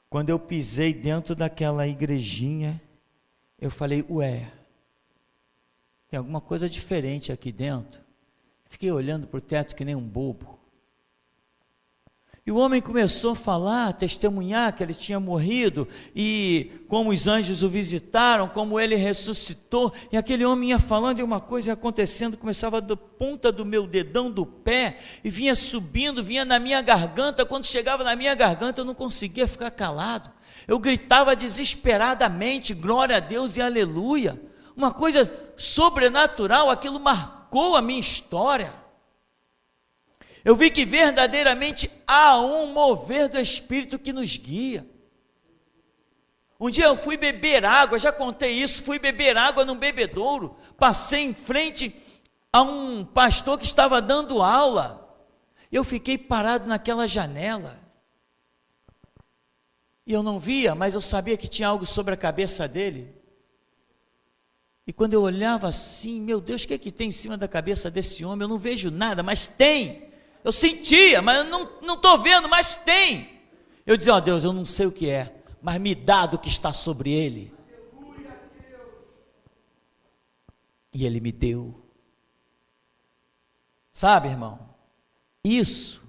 Quando eu pisei dentro daquela igrejinha, Eu falei, ué, tem alguma coisa diferente aqui dentro. Fiquei olhando para o teto que nem um bobo. E o homem começou a falar, a testemunhar que ele tinha morrido, e como os anjos o visitaram, como ele ressuscitou, e aquele homem ia falando e uma coisa ia acontecendo, começava da ponta do meu dedão do pé, e vinha subindo, vinha na minha garganta. Quando chegava na minha garganta eu não conseguia ficar calado, eu gritava desesperadamente, glória a Deus e aleluia, uma coisa sobrenatural, aquilo marcou a minha história. Eu vi que verdadeiramente há um mover do Espírito que nos guia. Um dia eu fui beber água, já contei isso, fui beber água num bebedouro, passei em frente a um pastor que estava dando aula, eu fiquei parado naquela janela, e eu não via, mas eu sabia que tinha algo sobre a cabeça dele, e quando eu olhava assim, meu Deus, o que é que tem em cima da cabeça desse homem? Eu não vejo nada, mas tem. Eu sentia, mas eu não estou vendo, mas tem. Eu dizia, ó Deus, eu não sei o que é, mas me dá do que está sobre ele. E ele me deu. Sabe, irmão, isso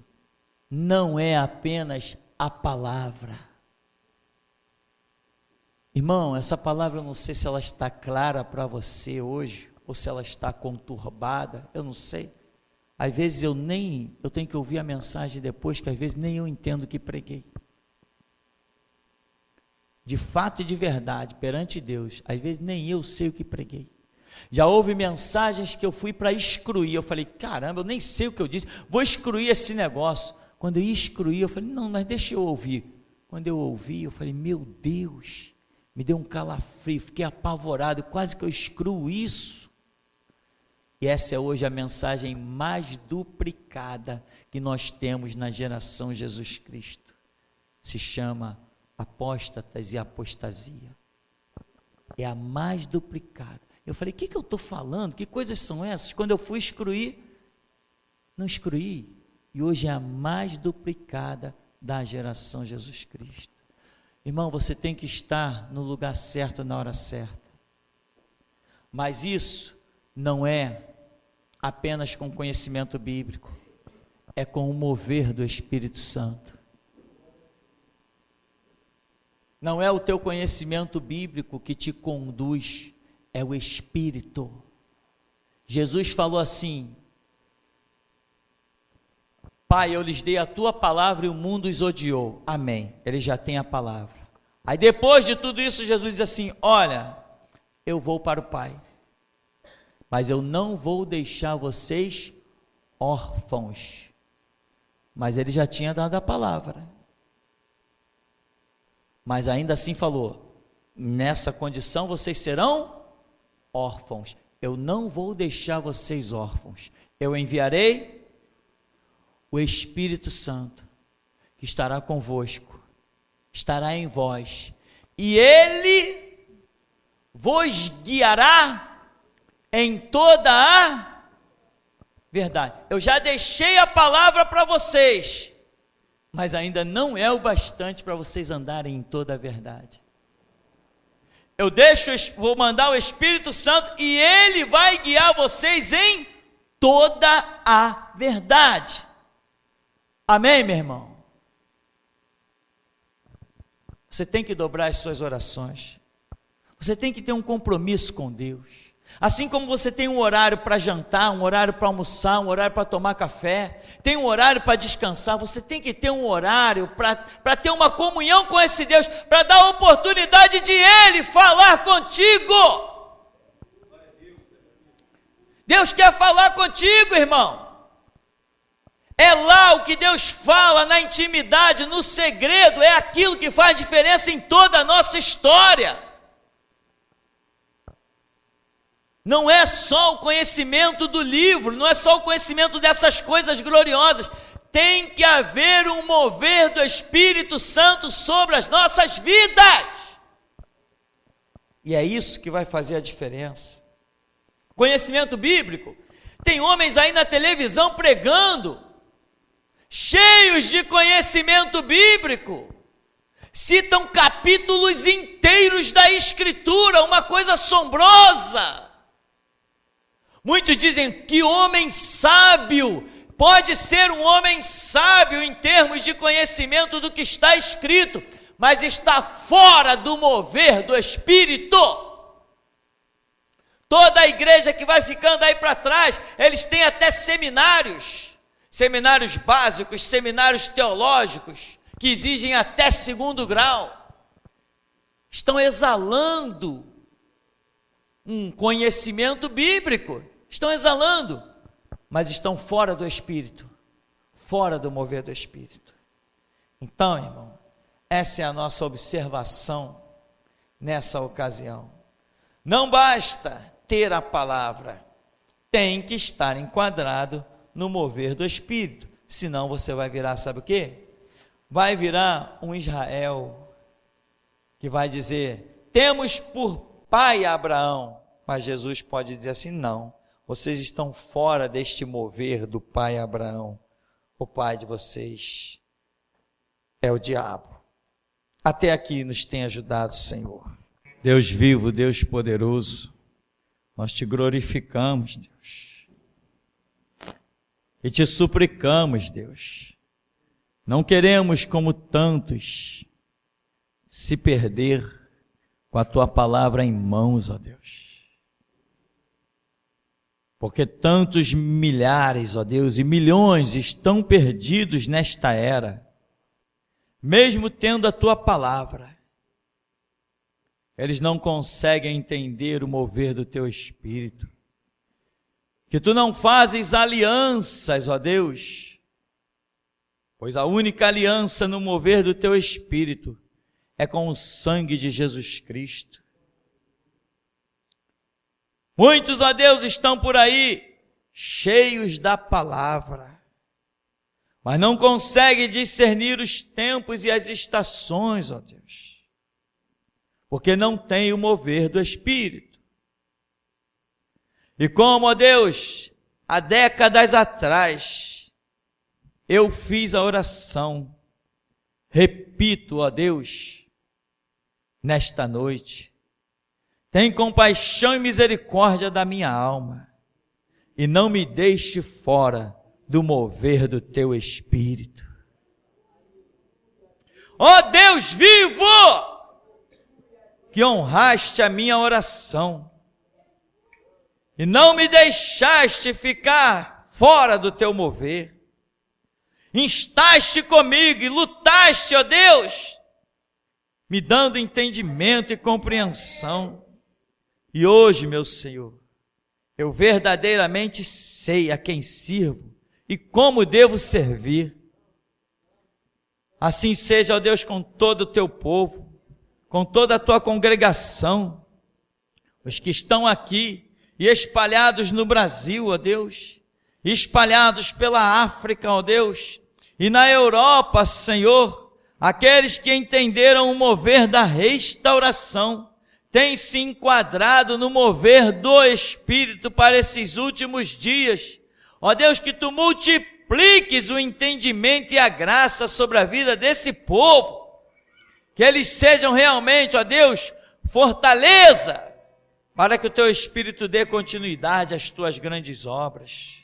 não é apenas a palavra. Irmão, essa palavra eu não sei se ela está clara para você hoje, ou se ela está conturbada, eu não sei. Às vezes eu tenho que ouvir a mensagem depois, que às vezes nem eu entendo o que preguei. De fato e de verdade, perante Deus, às vezes nem eu sei o que preguei. Já houve mensagens que eu fui para excluir, eu falei, caramba, eu nem sei o que eu disse, vou excluir esse negócio. Quando eu ia excluir, eu falei, não, mas deixa eu ouvir. Quando eu ouvi, eu falei, meu Deus, me deu um calafrio, fiquei apavorado, quase que eu excluo isso. E essa é hoje a mensagem mais duplicada que nós temos na geração Jesus Cristo. Se chama apóstatas e apostasia. É a mais duplicada. Eu falei, o que eu estou falando? Que coisas são essas? Quando eu fui excluir, não excluí. E hoje é a mais duplicada da geração Jesus Cristo. Irmão, você tem que estar no lugar certo, na hora certa. Mas isso não é apenas com conhecimento bíblico, é com o mover do Espírito Santo. Não é o teu conhecimento bíblico que te conduz, é o Espírito. Jesus falou assim, Pai, eu lhes dei a tua palavra e o mundo os odiou. Amém. Ele já tem a palavra. Aí depois de tudo isso, Jesus diz assim, olha, eu vou para o Pai, mas eu não vou deixar vocês órfãos. Mas ele já tinha dado a palavra. Mas ainda assim falou, nessa condição vocês serão órfãos. Eu não vou deixar vocês órfãos. Eu enviarei o Espírito Santo, que estará convosco, estará em vós, e ele vos guiará em toda a verdade. Eu já deixei a palavra para vocês, mas ainda não é o bastante para vocês andarem em toda a verdade. Vou mandar o Espírito Santo e ele vai guiar vocês em toda a verdade. Amém, meu irmão? Você tem que dobrar as suas orações. Você tem que ter um compromisso com Deus. Assim como você tem um horário para jantar, um horário para almoçar, um horário para tomar café, tem um horário para descansar, você tem que ter um horário para ter uma comunhão com esse Deus, para dar a oportunidade de Ele falar contigo. Deus quer falar contigo, irmão. É lá o que Deus fala, na intimidade, no segredo, é aquilo que faz diferença em toda a nossa história. Não é só o conhecimento do livro, não é só o conhecimento dessas coisas gloriosas, tem que haver um mover do Espírito Santo sobre as nossas vidas, e é isso que vai fazer a diferença. Conhecimento bíblico, tem homens aí na televisão pregando, cheios de conhecimento bíblico, citam capítulos inteiros da Escritura, uma coisa assombrosa. Muitos dizem que homem sábio pode ser um homem sábio em termos de conhecimento do que está escrito, mas está fora do mover do Espírito. Toda a igreja que vai ficando aí para trás, eles têm até seminários básicos, seminários teológicos, que exigem até 2º grau. Estão exalando um conhecimento bíblico, estão exalando, mas estão fora do Espírito, fora do mover do Espírito. Então, irmão, essa é a nossa observação nessa ocasião. Não basta ter a palavra, tem que estar enquadrado no mover do Espírito, senão você vai virar, sabe o quê? Vai virar um Israel que vai dizer, temos por pai Abraão, mas Jesus pode dizer assim, não, vocês estão fora deste mover do pai Abraão, o pai de vocês é o diabo. Até aqui nos tem ajudado, Senhor. Deus vivo, Deus poderoso, nós te glorificamos, Deus, e te suplicamos, Deus, não queremos como tantos se perder com a tua palavra em mãos, ó Deus, porque tantos milhares, ó Deus, e milhões estão perdidos nesta era, mesmo tendo a tua palavra, eles não conseguem entender o mover do teu Espírito, que tu não fazes alianças, ó Deus, pois a única aliança no mover do teu Espírito é com o sangue de Jesus Cristo. Muitos, ó Deus, estão por aí, cheios da palavra, mas não conseguem discernir os tempos e as estações, ó Deus, porque não tem o mover do Espírito. E como, ó Deus, há décadas atrás, eu fiz a oração, repito, ó Deus, nesta noite, tem compaixão e misericórdia da minha alma, e não me deixe fora do mover do teu Espírito. Ó Deus vivo, que honraste a minha oração, e não me deixaste ficar fora do teu mover, instaste comigo e lutaste, ó Deus, me dando entendimento e compreensão, e hoje, meu Senhor, eu verdadeiramente sei a quem sirvo e como devo servir. Assim seja, ó Deus, com todo o teu povo, com toda a tua congregação, os que estão aqui e espalhados no Brasil, ó Deus, espalhados pela África, ó Deus, e na Europa, Senhor, aqueles que entenderam o mover da restauração, têm se enquadrado no mover do Espírito para esses últimos dias. Ó Deus, que tu multipliques o entendimento e a graça sobre a vida desse povo, que eles sejam realmente, ó Deus, fortaleza, para que o teu Espírito dê continuidade às tuas grandes obras.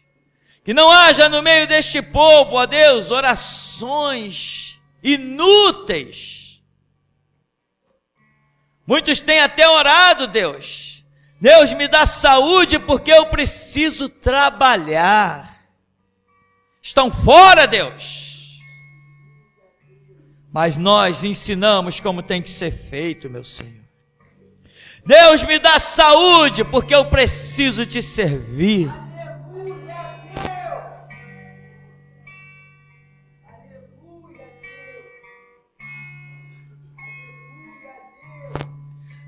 Que não haja no meio deste povo, ó Deus, orações inúteis. Muitos têm até orado, Deus, Deus me dá saúde porque eu preciso trabalhar. Estão fora, Deus. Mas nós ensinamos como tem que ser feito, meu Senhor. Deus me dá saúde porque eu preciso te servir.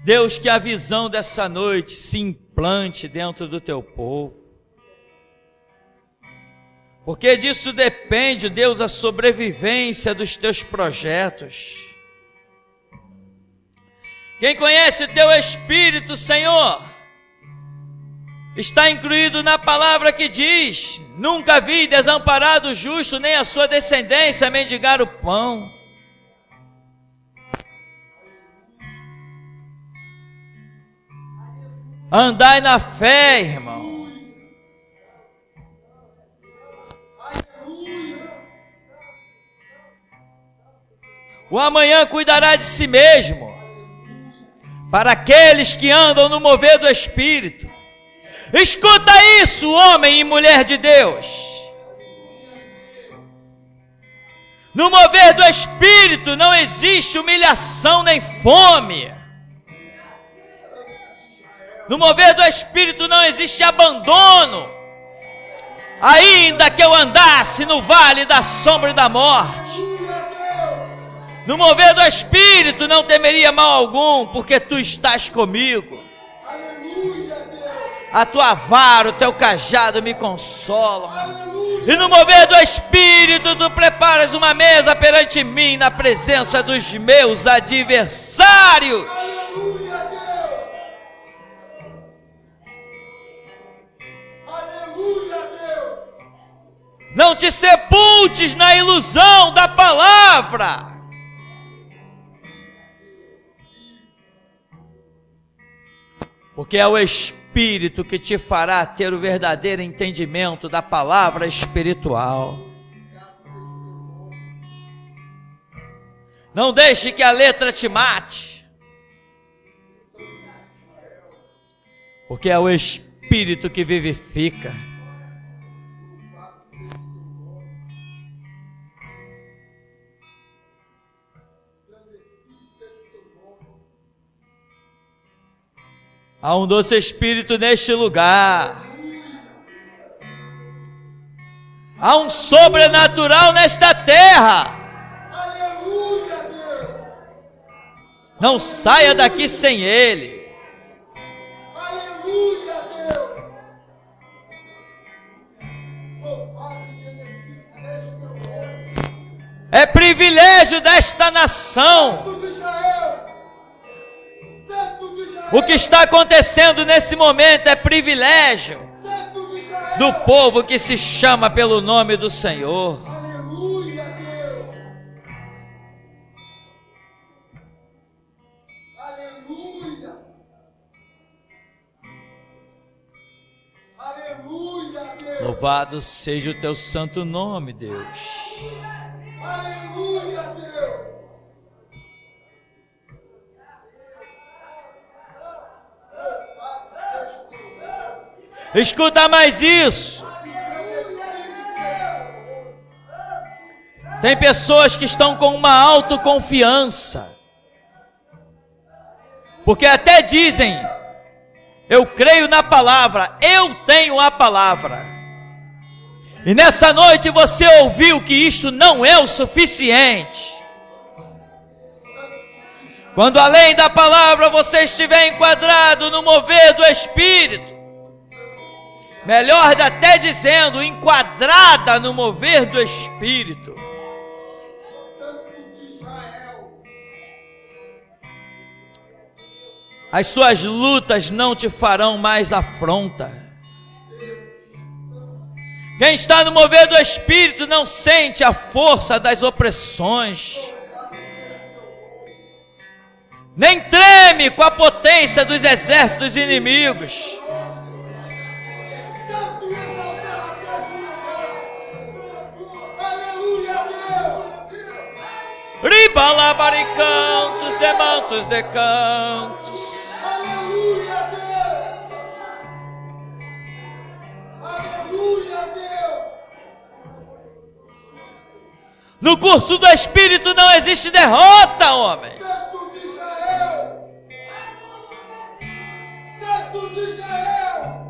Deus, que a visão dessa noite se implante dentro do teu povo, porque disso depende, Deus, a sobrevivência dos teus projetos. Quem conhece o teu Espírito, Senhor, está incluído na palavra que diz: nunca vi desamparado o justo, nem a sua descendência mendigar o pão. Andai na fé, irmão. O amanhã cuidará de si mesmo. Para aqueles que andam no mover do Espírito. Escuta isso, homem e mulher de Deus. No mover do Espírito não existe humilhação nem fome. No mover do Espírito não existe abandono. Ainda que eu andasse no vale da sombra e da morte, no mover do Espírito não temeria mal algum, porque tu estás comigo. A tua vara, o teu cajado me consolam. E no mover do Espírito tu preparas uma mesa perante mim na presença dos meus adversários. Não te sepultes na ilusão da palavra. Porque é o Espírito que te fará ter o verdadeiro entendimento da palavra espiritual. Não deixe que a letra te mate. Porque é o Espírito que vivifica. Há um doce Espírito neste lugar. Há um sobrenatural nesta terra. Não saia daqui sem Ele. É privilégio desta nação. O que está acontecendo nesse momento é privilégio do povo que se chama pelo nome do Senhor. Aleluia, Deus. Aleluia. Aleluia, Deus. Louvado seja o teu santo nome, Deus. Aleluia, Deus. Escuta mais isso. Tem pessoas que estão com uma autoconfiança, porque até dizem: eu creio na palavra, eu tenho a palavra. E nessa noite você ouviu que isto não é o suficiente. Quando além da palavra você estiver enquadrado no mover do Espírito, melhor até dizendo, enquadrada no mover do Espírito, as suas lutas não te farão mais afronta. Quem está no mover do Espírito não sente a força das opressões, nem treme com a potência dos exércitos inimigos. Ribalabaricantos, demantos, decantos. Aleluia, Deus. Aleluia, Deus. No curso do Espírito não existe derrota, homem. Santo de Israel. Santo de Israel.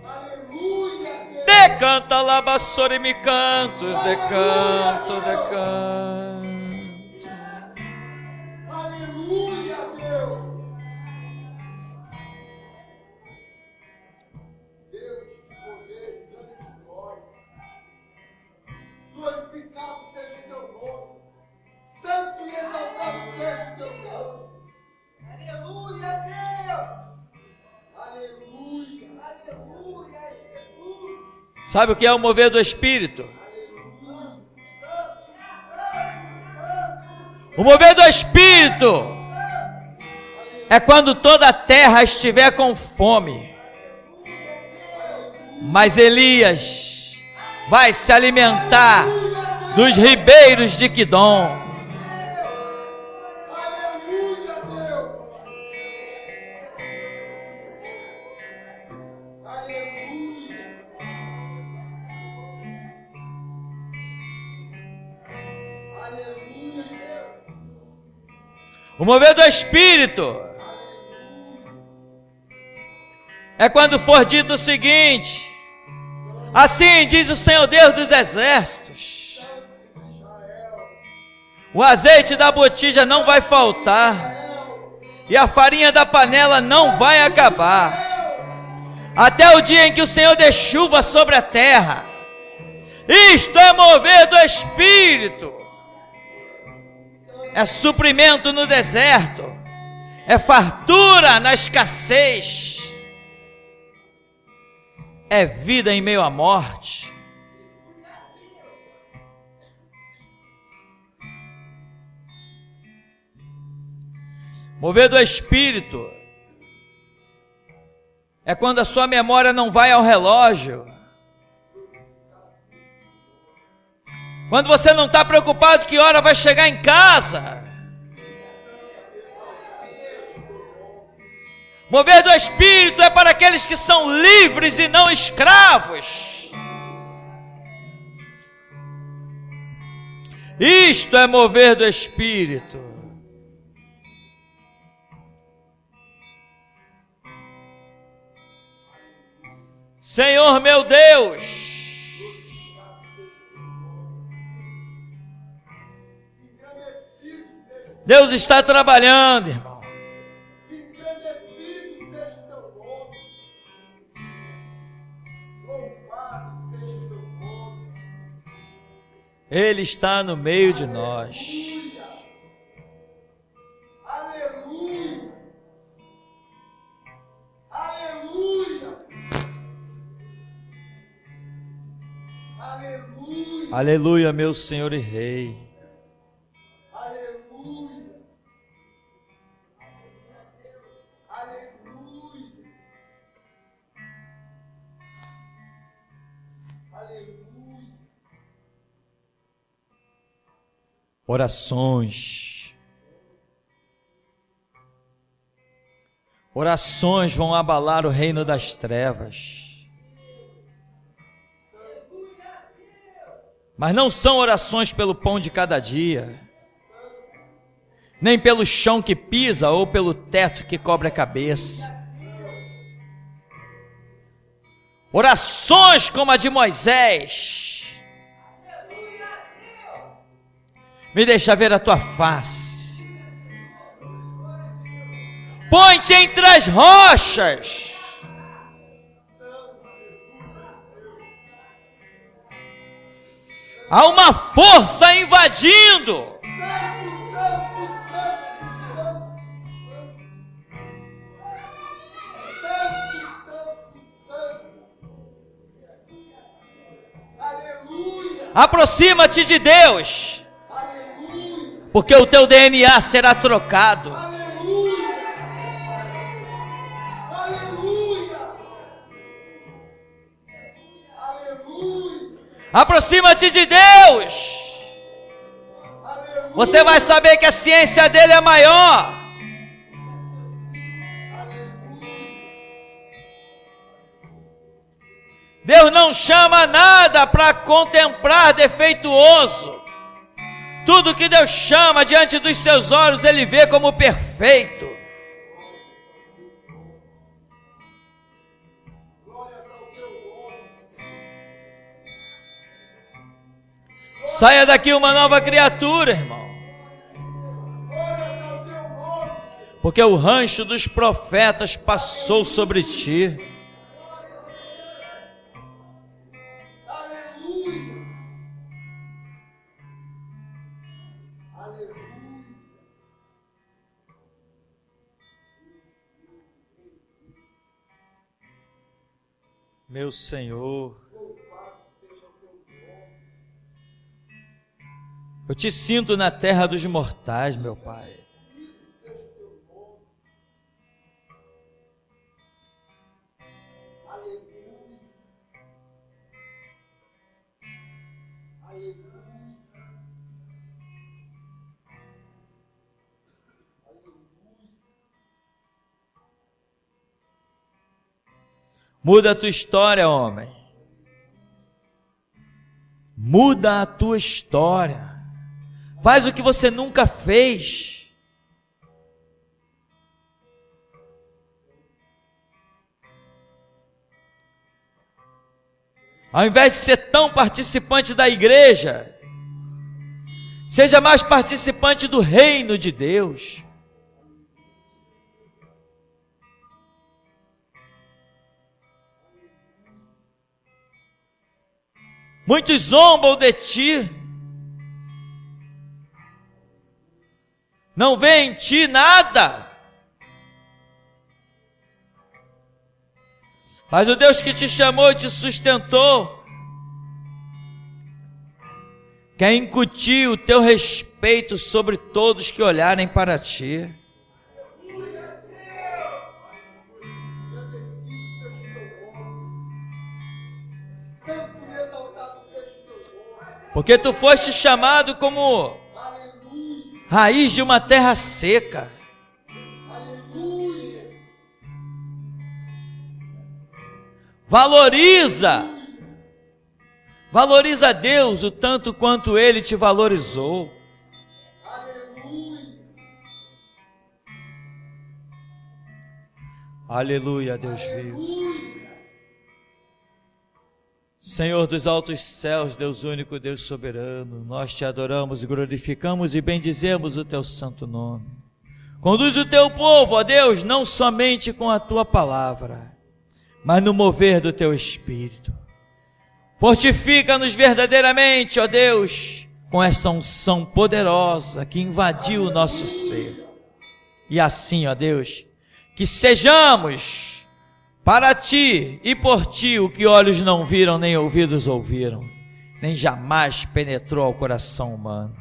Aleluia, Deus. Decanta labassorimicantos, decanto, decanto. Aleluia, Deus. Deus de poder e grande glória. Glorificado seja o teu nome. Santo e exaltado seja o teu nome. Aleluia, Deus. Aleluia. Aleluia, Jesus. Sabe o que é o mover do Espírito? O mover do Espírito é quando toda a terra estiver com fome. Mas Elias vai se alimentar dos ribeiros de Quidom. Aleluia, Deus. Aleluia. Aleluia, Deus. O mover do Espírito é quando for dito o seguinte: assim diz o Senhor Deus dos exércitos, o azeite da botija não vai faltar, e a farinha da panela não vai acabar, até o dia em que o Senhor dê chuva sobre a terra. Isto é mover do Espírito, é suprimento no deserto, é fartura na escassez, é vida em meio à morte. Mover do Espírito é quando a sua memória não vai ao relógio, quando você não está preocupado que hora vai chegar em casa. Mover do Espírito é para aqueles que são livres e não escravos. Isto é mover do Espírito. Senhor meu Deus, Deus está trabalhando, irmão. Engrandecido seja teu nome. Louvado seja teu nome. Ele está no meio de nós. Aleluia. Aleluia. Aleluia. Aleluia, meu Senhor e Rei. Aleluia. Aleluia. Aleluia. Orações. Orações vão abalar o reino das trevas. Mas não são orações pelo pão de cada dia, nem pelo chão que pisa ou pelo teto que cobre a cabeça. Orações como a de Moisés. Me deixa ver a tua face. Põe-te entre as rochas. Há uma força invadindo. Santo, santo, santo, santo. Aleluia. Aproxima-te de Deus, Aleluia. porque o teu DNA será trocado. Aleluia. Aleluia. Aleluia. Aproxima-te de Deus. Você vai saber que a ciência dele é maior. Deus não chama nada para contemplar defeituoso. Tudo que Deus chama diante dos seus olhos, Ele vê como perfeito. Saia daqui uma nova criatura, irmão. Porque o rancho dos profetas passou sobre ti. Aleluia. Aleluia. Meu Senhor, eu te sinto na terra dos mortais, meu Pai. Muda a tua história, homem. Muda a tua história. Faz o que você nunca fez. Ao invés de ser tão participante da igreja, seja mais participante do reino de Deus. Muitos zombam de ti, não vê em ti nada, mas o Deus que te chamou e te sustentou quer incutir o teu respeito sobre todos que olharem para ti. Porque tu foste chamado como raiz de uma terra seca. Valoriza a Deus o tanto quanto Ele te valorizou. Aleluia, Deus vivo. Senhor dos altos céus, Deus único, Deus soberano, nós te adoramos, glorificamos e bendizemos o teu santo nome. Conduz o teu povo, ó Deus, não somente com a tua palavra, mas no mover do teu Espírito. Fortifica-nos verdadeiramente, ó Deus, com essa unção poderosa que invadiu o nosso ser. E assim, ó Deus, que sejamos para ti e por ti o que olhos não viram, nem ouvidos ouviram, nem jamais penetrou ao coração humano.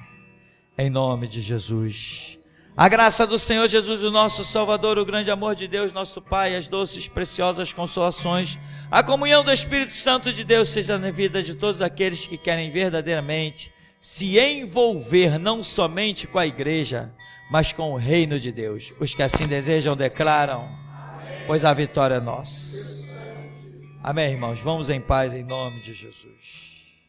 Em nome de Jesus. A graça do Senhor Jesus, o nosso Salvador, o grande amor de Deus, nosso Pai, as doces, preciosas consolações, a comunhão do Espírito Santo de Deus seja na vida de todos aqueles que querem verdadeiramente se envolver não somente com a igreja, mas com o reino de Deus. Os que assim desejam declaram: pois a vitória é nossa. Amém, irmãos? Vamos em paz em nome de Jesus.